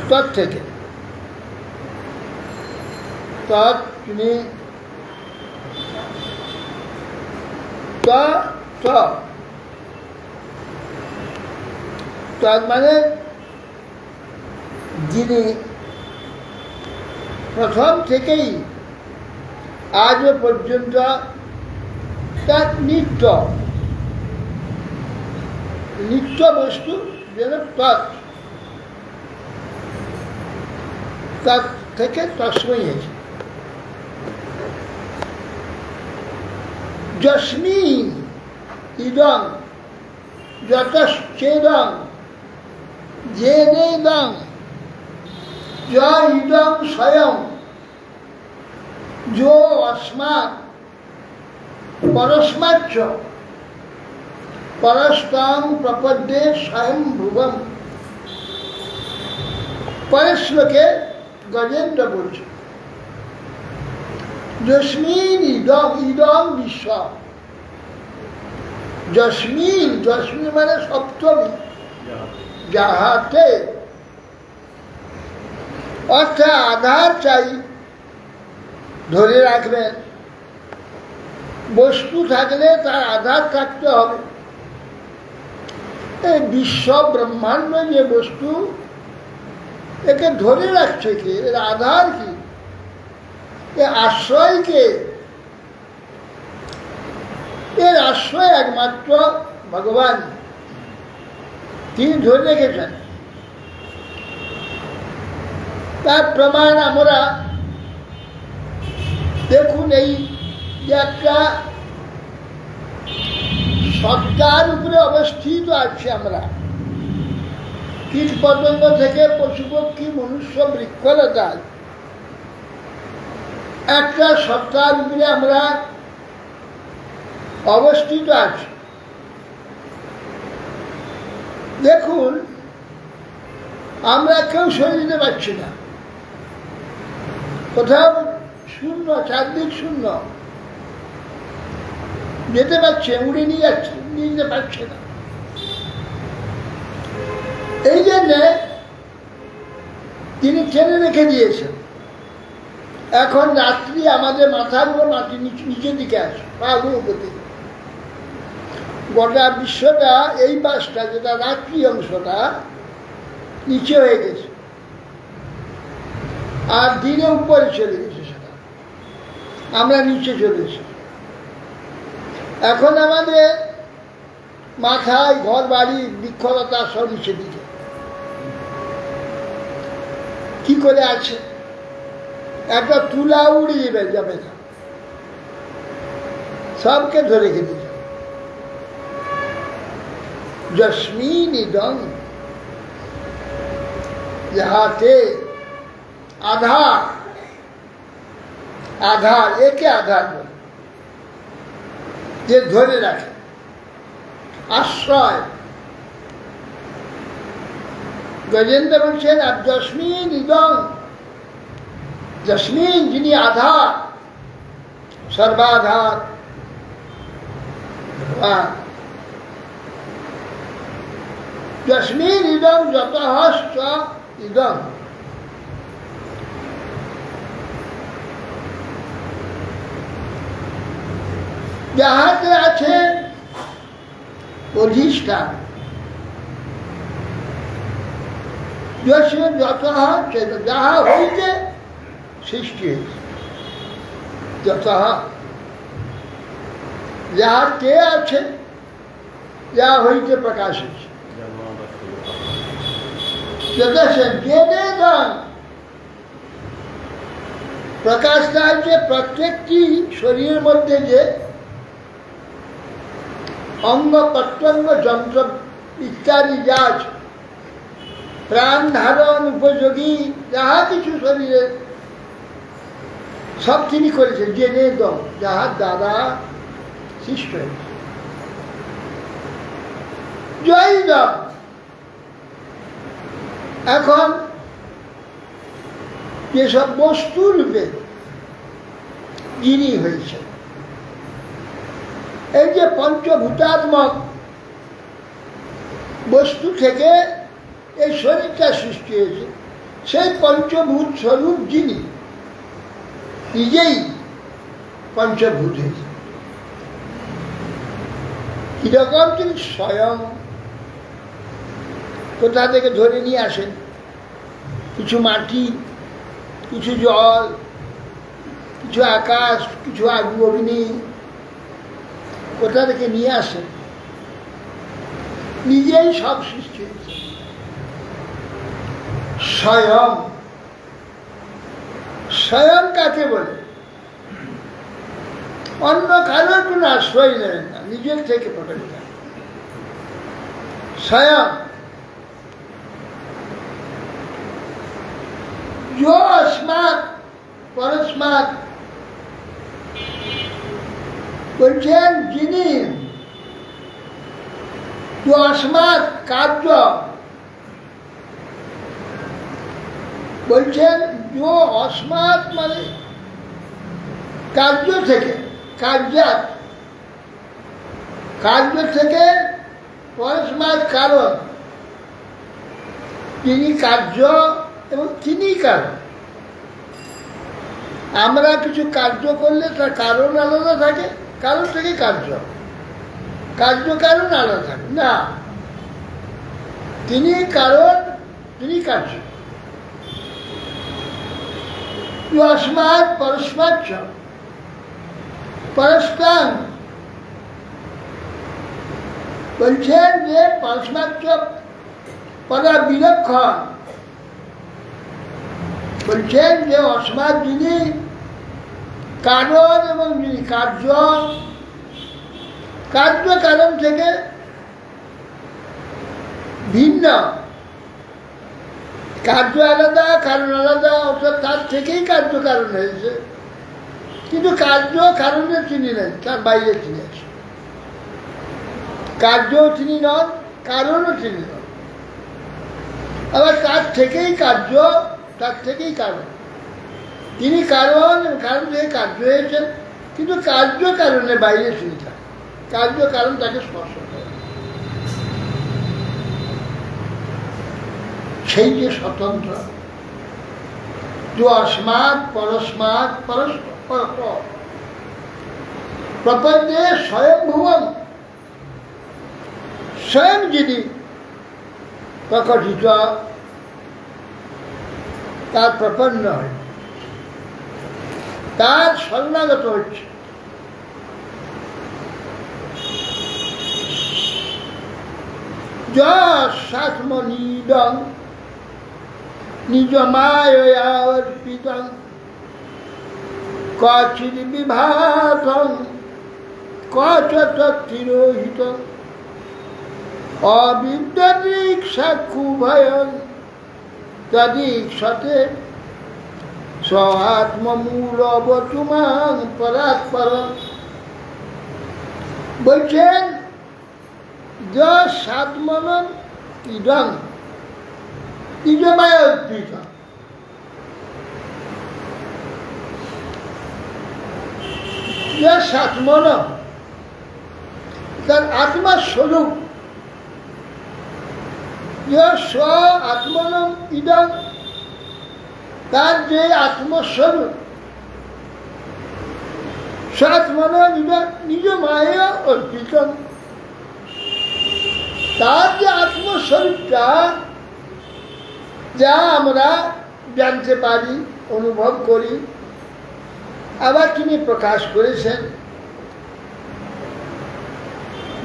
তৎ থেকে তৎ, তিনি তৎ মানে যিনি প্রথম থেকেই আজও পর্যন্ত তার নিত্য নিত্য বস্তু যেন তৎ, তার থেকে তস্মৈ হয়েছে। যস্মিন ইদং যতশ্চেদং যেনেদং য ইদং স্বয়ং যো অস্মাৎ পরস্মাচ্চ পরস্তং প্রপদ্যে স্বয়ংভুবম। পরের শ্লোকে গজেন্দ্র বলছে যস্মিন ইদং ইদং বিশ্ব। যস্মিন যস্মিন মানে সপ্তমী, যাহাতে অর্থাৎ আধার চাই, ধরে রাখবেন। বস্তু থাকলে তার আধার থাকতে হবে। এই বিশ্ব ব্রহ্মাণ্ড যে বস্তু, একে ধরে রাখছে কে? এর আধার কি? এর আশ্রয় কে? এর আশ্রয় একমাত্র ভগবান, তিনি ধরে রেখেছেন। তার প্রমাণ আমরা দেখুন, এই যে একটা সত্তার উপরে অবস্থিত আছে আমরা, কীট পতঙ্গ থেকে পশু পক্ষী মনুষ্য বৃক্ষলতা, একটা সত্তার উপরে আমরা অবস্থিত আছি। দেখুন, আমরা কেউ সরে যেতে পারছি না, কোথাও শূন্য, চারদিক শূন্য, যেতে পারছে, উড়ে নিয়ে যাচ্ছে, নিয়ে যেতে পারছে না। এই জন্যে তিনি টেনে রেখে দিয়েছেন। এখন রাত্রি আমাদের মাথার উপর মাটি নিচের দিকে আসে, পাগুলো উপর দিকে। গোটা বিশ্বটা, এই পাশটা যেটা রাত্রি অংশটা, নিচে হয়ে গেছে, আর দিনে উপরে চলে গেছে সেটা, আমরা নিচে চলে এসেছি। এখন আমাদের মাথায় ঘর বাড়ি বৃক্ষলতা সব নিচে দিকে কি করে আছে, একটা তুলা উড়ে যাবে না, সবকে ধরে রেখে দিয়েছে। যস্মিন ইদং, যাহাতে আধার, আধার একে আধার বলে, যে ধরে রাখে, আশ্রয়। গজেন্দ্র বলছেন আর যস্মিন ইদং, যস্মিন যিনি আধার, সর্বাধার, যস্মিন ইদং যতশ্চ ইদং, যাহাতে আছে অধিষ্ঠান। যত যাহা হইতে সৃষ্টি হয়েছে, যত যাহার কে আছে, যা হইতে প্রকাশ হয়েছে। প্রকাশটা হচ্ছে প্রত্যেকটি শরীরের মধ্যে যে অঙ্গ প্রত্যঙ্গ যন্ত্র ইত্যাদি যা আছে, প্রাণ ধারণ উপযোগী যাহা কিছু শরীরে, সব তিনি করেছেন জেনে দম, যাহার দ্বারা সৃষ্ট হয়েছে। জয় দম। এখন যেসব বস্তু রূপে যিনি হয়েছে, এই যে পঞ্চভূতাত্মক বস্তু থেকে এই শরীরটা সৃষ্টি হয়েছে, সেই পঞ্চভূত স্বরূপ যিনি নিজেই পঞ্চভূত হয়েছে। কিরকম? তিনি স্বয়ং কোথা থেকে ধরে নিয়ে আসেন, কিছু মাটি, কিছু জল, কিছু আকাশ, কিছু অগ্নি, কোথা থেকে নিয়ে আসেন, নিজেই সব সৃষ্টি হয়েছে। স্বয়ং, স্বয়ং কাকে বলে? অন্য কারোর কোনো আশ্রয় নেন না, নিজের থেকে প্রকাশিত হয়। স্বয়ং जो अस्मात् परस्मात् বলছেন যিনি जो अस्मात् কার্য বলছেন जो अस्मात् মানে কার্য থেকে কার্যাত কার্য থেকে পরস্মাৎ কারণ তিনি কার্য এবং তিনি কারণ। আমরা কিছু কার্য করলে তার কারণ আলাদা থাকে, কারণ থেকে কার্য, কার্য কারণ আলাদা থাকে না। তিনি কারণ, তিনি কার্য। अस्मात् परस्माच्च পরস্পর বলছেন যে পরস্মাচ্চ পরা বিলক্ষণ বলছেন যে অস্মাৎ যিনি কারণ এবং যিনি কার্য, কার্য কারণ থেকে ভিন্ন, কার্য আলাদা কারণ আলাদা, অর্থাৎ তার থেকেই কার্য কারণ হয়েছে, কিন্তু কার্য কারণে তিনি নেন, তার বাইরে তিনি আছেন। কার্যও তিনি নন, কারণও তিনি নন, আবার তার থেকেই কার্য, তার থেকেই কারণ। তিনি কারণ, কারণ থেকে কার্য হয়েছেন, কিন্তু কার্য কারণের বাইরে তিনি থাকেন, কার্য কারণ তাকে স্পর্শ করে। সেই যে স্বতন্ত্র, जो अस्मात् परस्मात् परस्पर প্রপঞ্চে স্বয়ংভুবম, স্বয়ং যিনি প্রকটিত, তার প্রপন্ন হয়, তার শরণাগত হচ্ছে। যৎসাত্মনিদং নিজ মায়য়া অর্পিতং কচিৎ বিভাতং কচ তত্তিরোহিতং অবিদ্যদীক্ষাক্ষুভয়ং তদীক্ষতে স আত্মমূলবতুমাং পরাৎপরং। বলছেন যৎসাত্মনং ইদং নিজমায় অর্পিত, যৎসাত্মন তার আত্মার স্বরূপ, স্ব আত্মনম ইদং তার যে আত্মস্বরূপ, স্বাত্মনম ইদং নিজ মায়া অর্পিত, তার যে আত্মস্বরূপটা যা আমরা জানতে পারি, অনুভব করি, আবার তিনি প্রকাশ করেছেন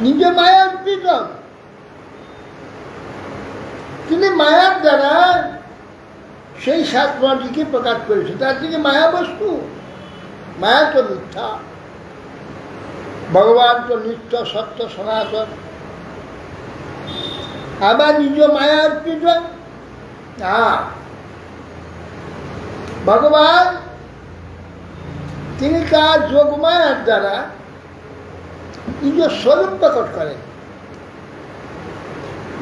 নিজ মায়া অর্পিত। তিনি মায়ার দ্বারা সেই সাত্মাটিকে প্রকাশ করেছেন, তার থেকে মায়া বস্তু, মায়া তো মিথ্যা, ভগবান তো নিত্য সত্য সনাতন। আবার নিজ মায়া অর্পিত না, ভগবান তিনি তার যোগমায়ার দ্বারা নিজ স্বরূপ প্রকট করেন।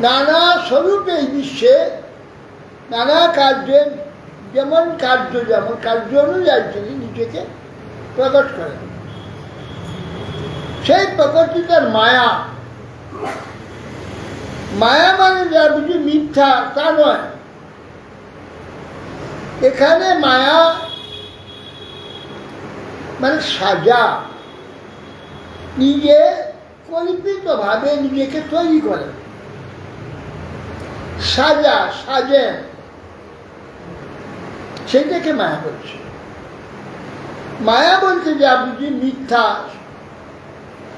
নানা স্বরূপে এই বিশ্বে নানা কার্যের যেমন কার্য অনুযায়ী তিনি নিজেকে প্রকট করেন। সেই প্রকটিতার মায়া, মায়া মানে যা বুঝি মিথ্যা তা নয়। এখানে মায়া মানে সাজা, নিজে কল্পিতভাবে নিজেকে তৈরি করেন, সাজেন, সেটাকে মায়া বলছে। মায়া বলতে যা বুঝি মিথ্যা,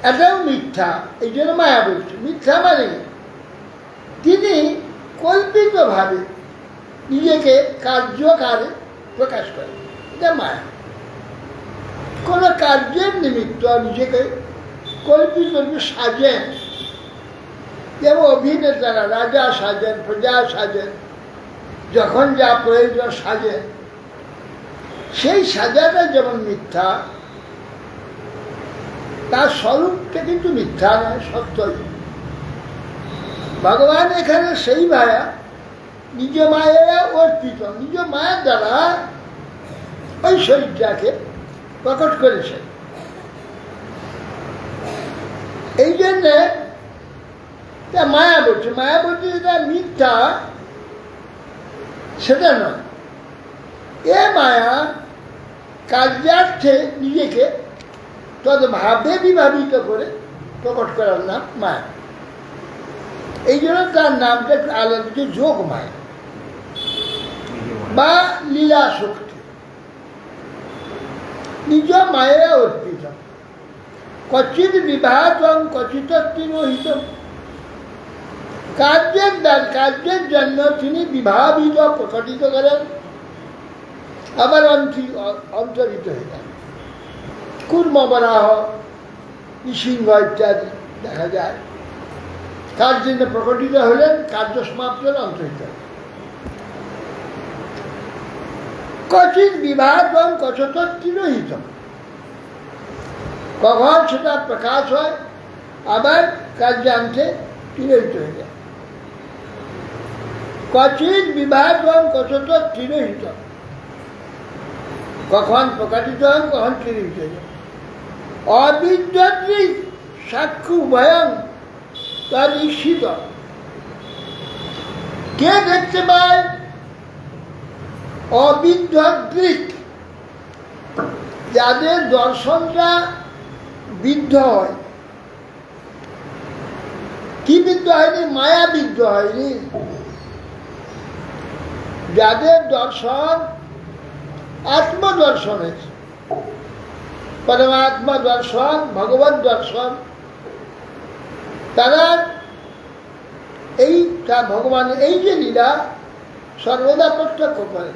এটাও মিথ্যা, এই জন্য মায়া বলছে। মিথ্যা মানে তিনি কল্পিতভাবে নিজেকে কার্যকারে প্রকাশ করেন, এটা মায়া। কোনো কার্যের নিমিত্ত নিজেকে কল্পিত সাজেন, যেমন অভিনেতারা রাজা সাজেন, প্রজা সাজেন, যখন যা প্রয়োজন সাজেন, সেই সাজাটা যেমন মিথ্যা, তার স্বরূপটা কিন্তু মিথ্যা নয়, সত্যই। ভগবান এখানে সেই মায়া, নিজ মায়া অর্পিত, নিজ মায়ার দ্বারা ওই শরীরটাকে প্রকট করেছেন। এই জন্যে মায়া বলছে, মায়া বলছে যেটা মিথ্যা সেটা নয়। এ মায়া কার্যার্থে নিজেকে তদ্ভাবে বিভাবিত করে প্রকট করার নাম মায়া। এই জন্য তার নামটা একটু আলাদা হচ্ছে যোগ মায়া বা লীলা শক্তি। নিজ মায়া অর্পিত, কচিত বিবাহতম কচিত তিরোহিত। কার্যের জন্য তিনি বিভাবিত প্রকটিত করেন, আবার অন্তরিত হয়ে যান। কুর্ম বরাহ, নৃসিংহ ইত্যাদি দেখা যায়। কার জন্য প্রকটিত হলেন, কার্য সমাপ্ত হলে অন্তরিত হলেন। কচিত বিভাগম কচত তিরোহিত, কখন সেটা প্রকাশ হয়, আবার কার্যান্তে তিরোহিত হয়ে যায়। কচিত বিভাগম কচত তিরোহিত, কখন প্রকাশিত হন, কখন তিরোহিত হয়ে যায়। অবিদ্যদৃক সাক্ষু ভয়ং তার ঈক্ষিত। কে দেখতে পায়? অবিদ্যদৃক, যাদের দর্শনটা বিদ্ধ হয়। কি বিদ্ধ হয়নি? মায়া বিদ্ধ হয়নি। যাদের দর্শন আত্মদর্শনের, পরমাত্মা দর্শন, ভগবত দর্শন, তারা ভগবানের এই যে লীলা সর্বদা প্রত্যক্ষ করে।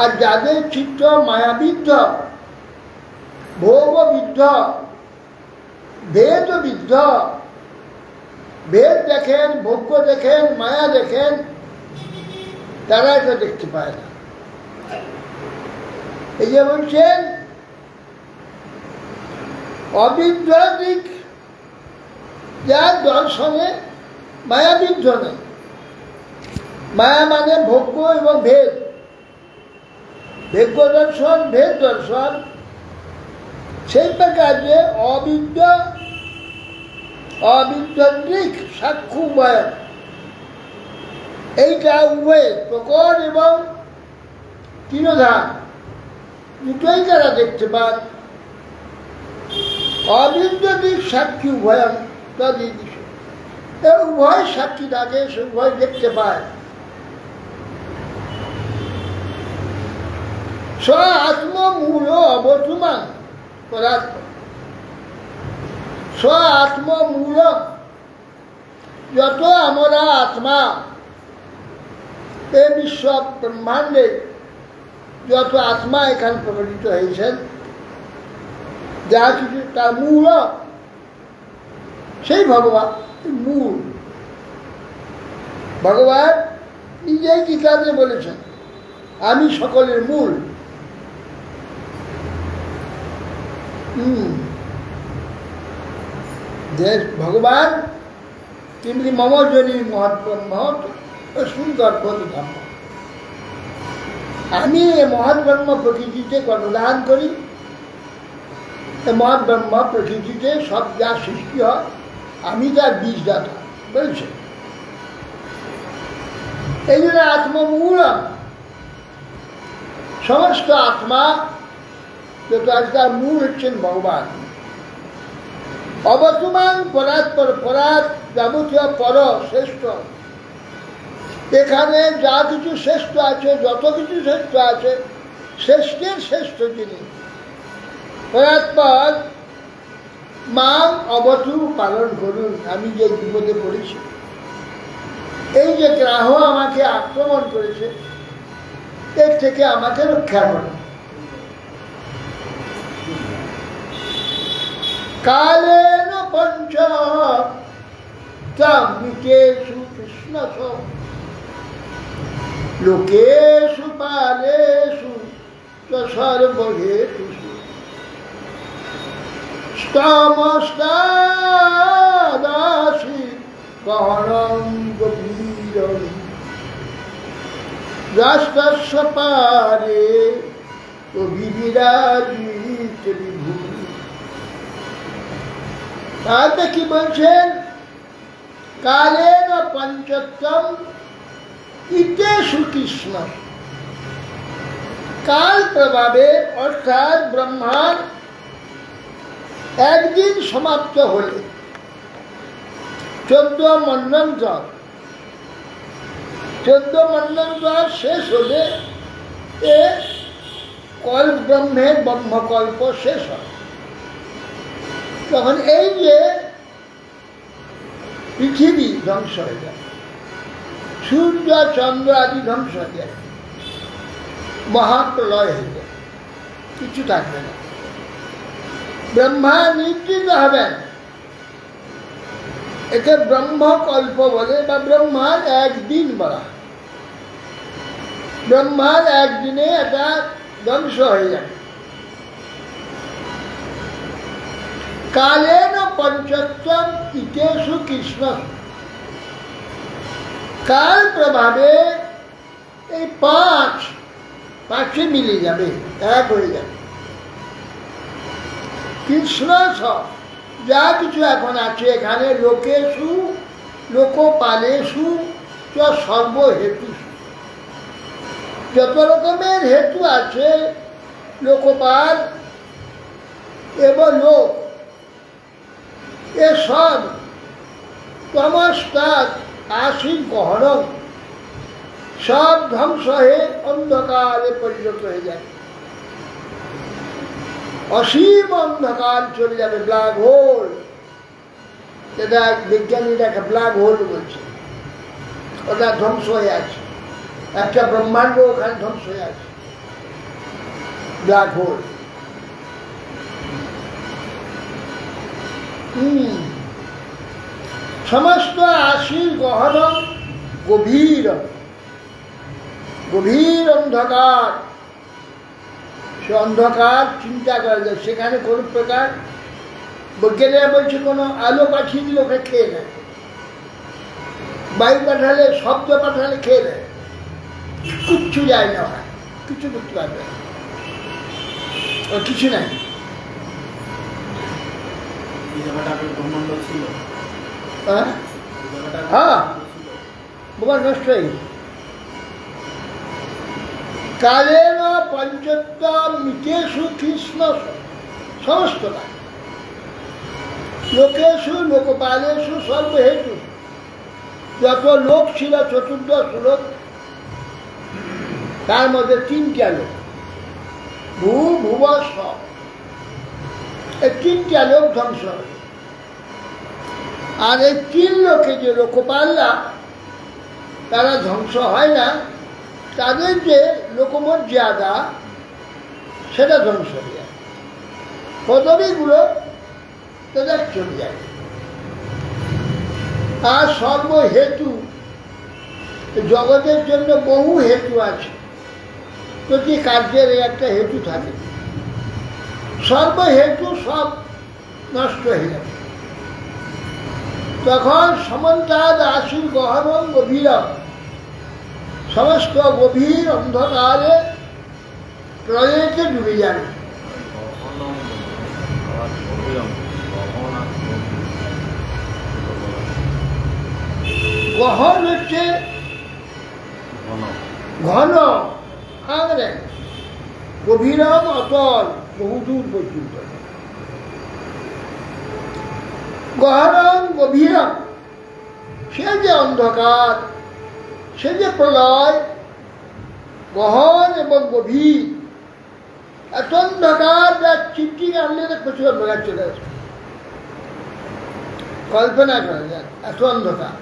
আর যাদের চিত্ত মায়াবিদ্ধ, ভোগবিদ্ধ, ভেদবিদ্ধ, ভেদ দেখেন, ভোগ্য দেখেন, মায়া দেখেন, তারা এটা দেখতে পায় না। এই যে বলছেন অবিদ্যদিক, যার দর্শনে মায়াবিদ্ধ নেই। মায়া মানে ভোগ্য এবং ভেদ, ভোগ্য দর্শন, ভেদ দর্শন। সেই প্রকার যে অবিদ্যদিক সাক্ষু ভয়, এইটা উভয় প্রকট এবং তিরোধান দুটোই তারা দেখতে পান। অবিদ্যদিক সাক্ষী উভয়ম তদিদিশ, উভয় সাক্ষী থাকে, সে উভয় দেখতে পায়। স্ব আত্মমূল অবতুমান পদার্থ, স্ব আত্মমূল, যত আমরা আত্মা এই বিশ্ব ব্রহ্মাণ্ডে যত আত্মা এখানে প্রকটিত হয়েছেন, যা কিছু তার মূল সেই ভগবান। মূল ভগবান নিজেই গীতাতে বলেছেন, আমি সকলের মূল। ভগবান কিন্তু মম জনী মহৎ সুন্দর ধর্ম। আমি মহৎ ব্রহ্ম প্রকৃতিতে কর্মদান করি। মহৎ ব্রহ্ম প্রকৃতিতে সব যা সৃষ্টি হয়, আমি তার বীজদাতা বলছে। এই জন্য আত্মমূল, সমস্ত আত্মা যত আছে তার মূল হচ্ছেন ভগবান। অবর্তমান পরাৎপর, পরাৎ যাবতীয় পর শ্রেষ্ঠ। এখানে যা কিছু শ্রেষ্ঠ আছে, যত কিছু শ্রেষ্ঠ আছে, শ্রেষ্ঠের শ্রেষ্ঠ যিনি পরাৎপর, মাং অবতু পালন করুন। আমি যে বিপদে পড়েছি, এই যে গ্রাহ আমাকে আক্রমণ করেছে, এর থেকে আমাকে রক্ষা করুন। কালেন পঞ্চ মিতেষু কৃষ্ণ লোকেষু পালেষু সর্বহেতুষু স্তমস্তাদাসি গহনং গভীরং রাষ্ট্রস্য পারে বিবিরাজিত বিভূ। তাহলে কি বলছেন? কালেন পঞ্চত্বম ইতেষু কৃষ্ণ। কাল প্রভাবে অর্থাৎ ব্রহ্মার একদিন সমাপ্ত হলে 14 মন্বন্তর 14 মন্বন্তর শেষ হলে এ ব্রহ্মের ব্রহ্মকল্প শেষ হয়। তখন এই যে পৃথিবী ধ্বংস হয়ে যায়, সূর্য চন্দ্র আদি ধ্বংস হয়ে যায়, মহাপ্রলয় হয়ে যায়, কিছু থাকবে না। ব্রহ্মা নিদ্রিত হবেন, একে ব্রহ্মকল্প বলে বা ব্রহ্মার একদিন বলা। ব্রহ্মার একদিনে এটা ধ্বংস হয়ে যাবে। কালেন পঞ্চত্বম ইতেষু কৃষ্ণ। কাল প্রভাবে এই পাঁচে মিলে যাবে, এক হয়ে যাবে। কৃষ্ণ সব যা কিছু এখন আছে এখানে লোকেষু লোকপালেষু সর্বহেতু, যত রকমের হেতু আছে লোকপাল এবং লোক, এসব তমস্তাৎ আশীন গহনং সব ধ্বংস হয়ে অন্ধকারে পরিণত হয়ে যায়। অসীম অন্ধকার চলে যাবে, ব্ল্যাক হোল। এটা বিজ্ঞানীরা একটা ব্ল্যাক হোল বলছে, ওটা ধ্বংস হয়ে আছে। একটা ব্রহ্মাণ্ড ওখানে ধ্বংস হয়ে আছে, ব্ল্যাক হোল। সমস্ত আশীর গহন গভীর গভীর অন্ধকার। সে অন্ধকার চিন্তা করা যায়, সেখানে কোনো প্রকার বৈজ্ঞানিকরা বলছে কোনো আলো পাঠিয়ে দিলে ওকে খেয়ে নেয়, বায়ু পাঠালে শব্দ পাঠালে খেয়ে নেয়, কিচ্ছু যায় না, হয় কিছু করতে পারবে না, ও কিছু নাই। হ্যাঁ, বোমা নষ্ট হয়ে গেছে। কালেন পঞ্চত্বম মিতেষু কৃষ্ণ সমস্ত কাজ, লোকেষু লোকপালেষু সর্বহেতু। যত লোক ছিল 14 লোক, তার মধ্যে 3টা লোক, ভুব স্ব, এই 3টা লোক ধ্বংস হবে। আর এই 3 লোকে যে লোকপালরা তারা ধ্বংস হয় না, তাদের যে লোকমর্যাদা সেটা ধ্বংস হয়ে যায়, পদবীগুলো তাদের চলে যায়। আর সর্বহেতু, জগতের জন্য বহু হেতু আছে, প্রতি কার্যের একটা হেতু থাকে, সর্বহেতু সব নষ্ট হয়ে যাবে। তখন সমন্তাদ আশীর গহন গভীর, সমস্ত গভীর অন্ধকারে প্রলয়কে ডুবে যাবে। গহন হচ্ছে ঘন, আগে গভীরম অতল, বহুদূর পর্যন্ত। গহনম গভীরম, সে যে অন্ধকার, সে যে প্রলয়, গহন এবং গভীর। এত অন্ধকার যা চিঠি আনলে প্রচুর অন্ধকার চলে আসে, কল্পনা করা যায়, এত অন্ধকার।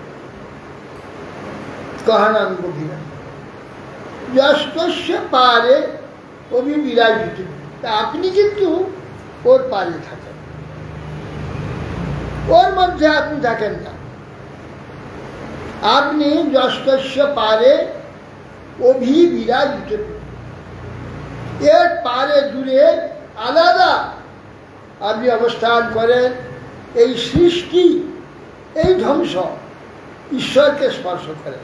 গহনম গভীরম যস্তস্য পারে অভিবিরাজিত, তা আপনি কিন্তু ওর পারে থাকেন। ওর মধ্যে আপনি থাকেন না। আপনি যস্তস্য পারে অভিবিরাজিত, এর পারে দূরে আলাদা আপনি অবস্থান করেন। এই সৃষ্টি, এই ধ্বংস ঈশ্বরকে স্পর্শ করে।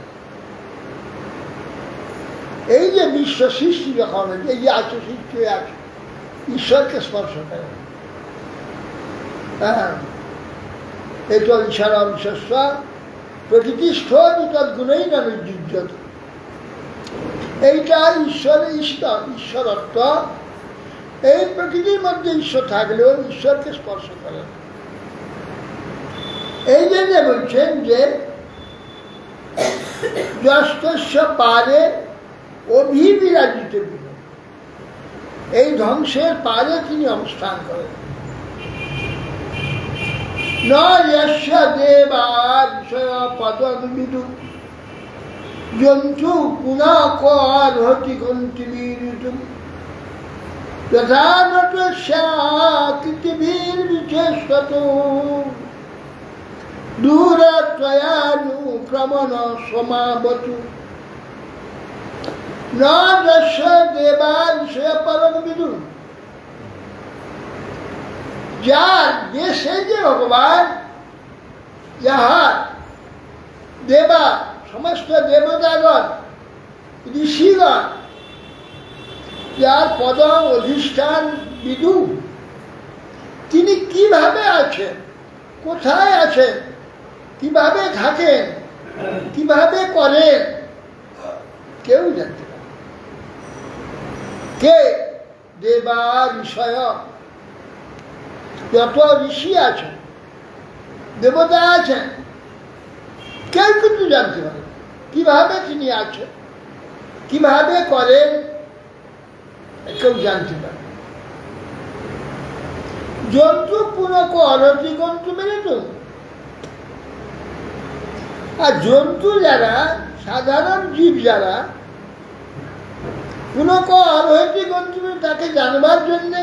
এই যে বিশ্ব সৃষ্টি যখন এই যে আছে, সৃষ্টি হয়ে আছে, ঈশ্বরকে স্পর্শ করে। হ্যাঁ, এত ঈশ্বরম শস্য প্রকৃতিস্থ তদ্গুণই নানুযুজ্যত। এইটা ঈশ্বরত্ব। এই প্রকৃতির মধ্যে ঈশ্বর থাকলেও ঈশ্বরকে স্পর্শ করে। এই জন্য বলছেন যে যস্তস্য পারে অভিবিরাজিত, এই ধ্বংসের পারে তিনি অবস্থান করেন। ন যস্য দেবা বিষয় পদবিদু জন্তু পুনঃ কর্হতি কন্তিবীরিতুম যথা নটস্যাকৃতিবির্বিচেষ্টতো দূরত্বয়ানুক্রমণ সমাবতু। ন যস্য দেবা বিষয় পদবিদু, যার দেশে যে ভগবান, যাহার দেবা সমস্ত দেবতাগণ ঋষিগণ, যার পদ অধিষ্ঠান বিদু, তিনি কিভাবে আছেন, কোথায় আছেন, কিভাবে থাকেন, কিভাবে করেন, কেউ জানতে পারে। কে? দেবা ঋষয়, যত ঋষি আছেন, দেবতা আছেন, কেউ কিন্তু জানতে পারে কিভাবে তিনি আছেন, কিভাবে করেন, কেউ জানতে পারে। জন্তু পুনঃ অরতি গন্তু মেরে তো, আর জন্তু যারা, সাধারণ জীব যারা পুনঃ অরতি গন্তু, তাকে জানবার জন্যে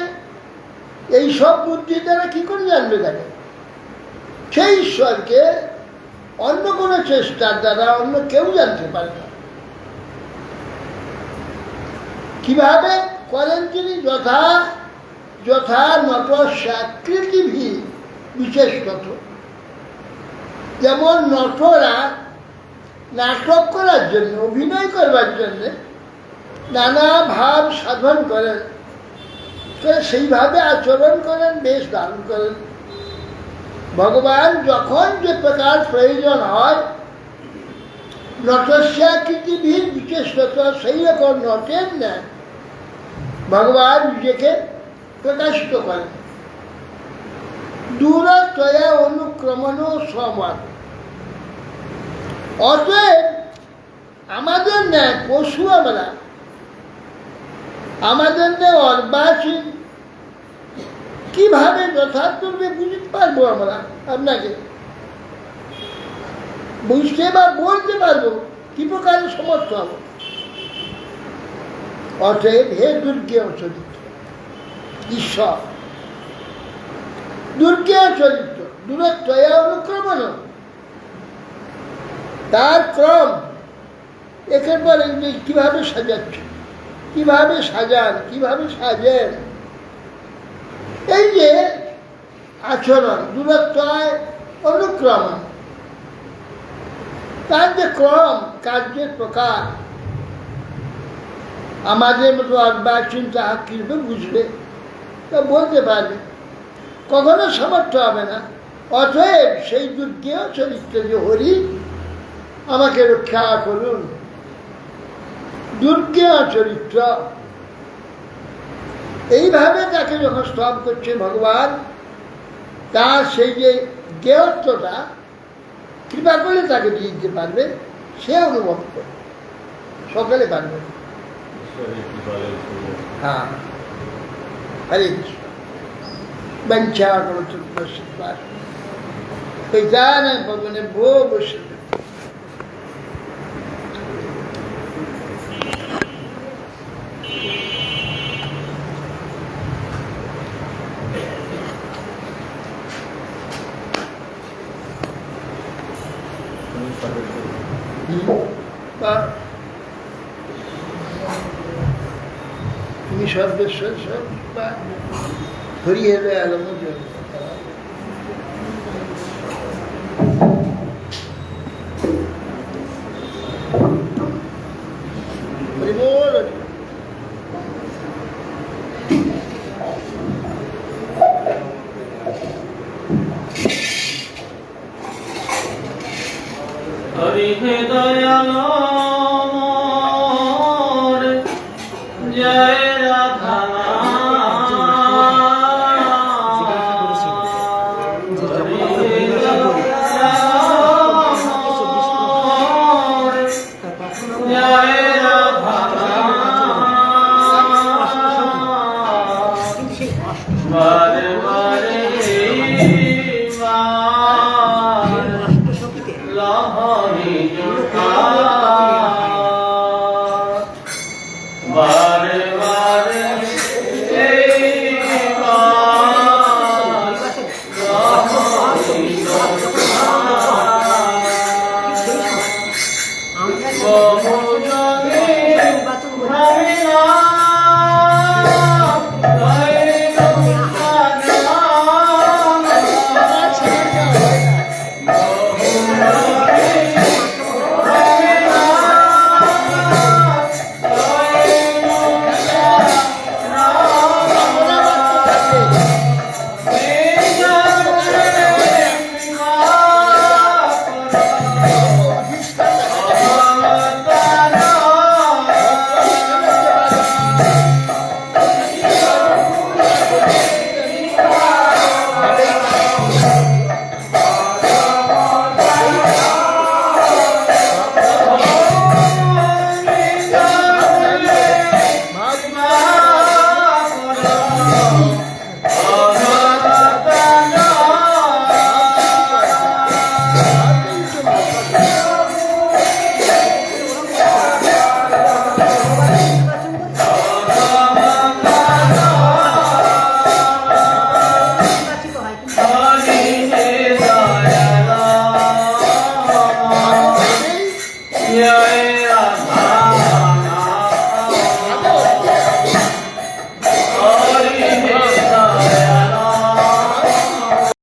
এই সব বুদ্ধি দ্বারা কি করে জানবে তাকে? সেই ঈশ্বরকে অন্য কোনো চেষ্টার দ্বারা অন্য কেউ জানতে পারে না। কিভাবে করেন তিনি? যথা যথা নটস্যাকৃতিভি বিচেষ্টত, যেমন নটরা নাটক করার জন্য, অভিনয় করবার জন্য নানা ভাব সাধন করেন, সেইভাবে আচরণ করেন, বেশ ধারণ করেন। ভগবান যখন যে প্রকার প্রয়োজন হয়, নটস্যাকৃতিভীর বিচেষ্টত, সেই রকম নটের নেয় ভগবান নিজেকে প্রকাশিত করেন। দূরত্বয়া অনুক্রমণ সমান। অতএব আমাদের ন্যায় পশু, আমরা আমাদের ন্যায় অর্বাচীন, কিভাবে যথার্থভাবে বুঝতে পারবো? আমরা আপনাকে বুঝতে বা বলতে পারবো, কি প্রকারে সমর্থ হব? অতএব হে দুর্গেয় চরিত্র ঈশ্বর, দুর্গেয় চরিত্র, দূরত্বয়া অনুক্রমণ, তার ক্রম একের পর কিভাবে সাজাচ্ছে, কিভাবে সাজান, কিভাবে সাজেন, এই যে আচরণ, দূরত্বয় অনুক্রমণ, তার যে ক্রম, কার্যের প্রকার, আমাদের মতো অর্বাচীন তাহা কিভাবে বুঝবে, তা বলতে পারবে, কখনো সামর্থ্য হবে না। অতএব সেই দুর্গেয় চরিত্র যে হরি, আমাকে রক্ষা করুন। দুর্গেয় চরিত্র, এইভাবে তাকে যখন স্তব করছে ভগবান, তার সেই যে জ্ঞেয়ত্বটা কৃপা করে তাকে দিয়ে দিতে পারবে, সে অনুভব করে, সকলে পারবে। হ্যাঁ, হরে কৃষ্ণ। বঞ্চা করতো ভগবানের ভো বসে। বা তুমি সর্বেশ্বর সব বা হরিয়ে আলম হরিবোল হরি হে দয়ালো মোর, জয় রাধা হরি হে দয়ালো মোর, জয় রাধা বারে বারে লহরি জোঠা বারে বারে লহরি জোঠা বহুজনে ভাবিলা Yeah.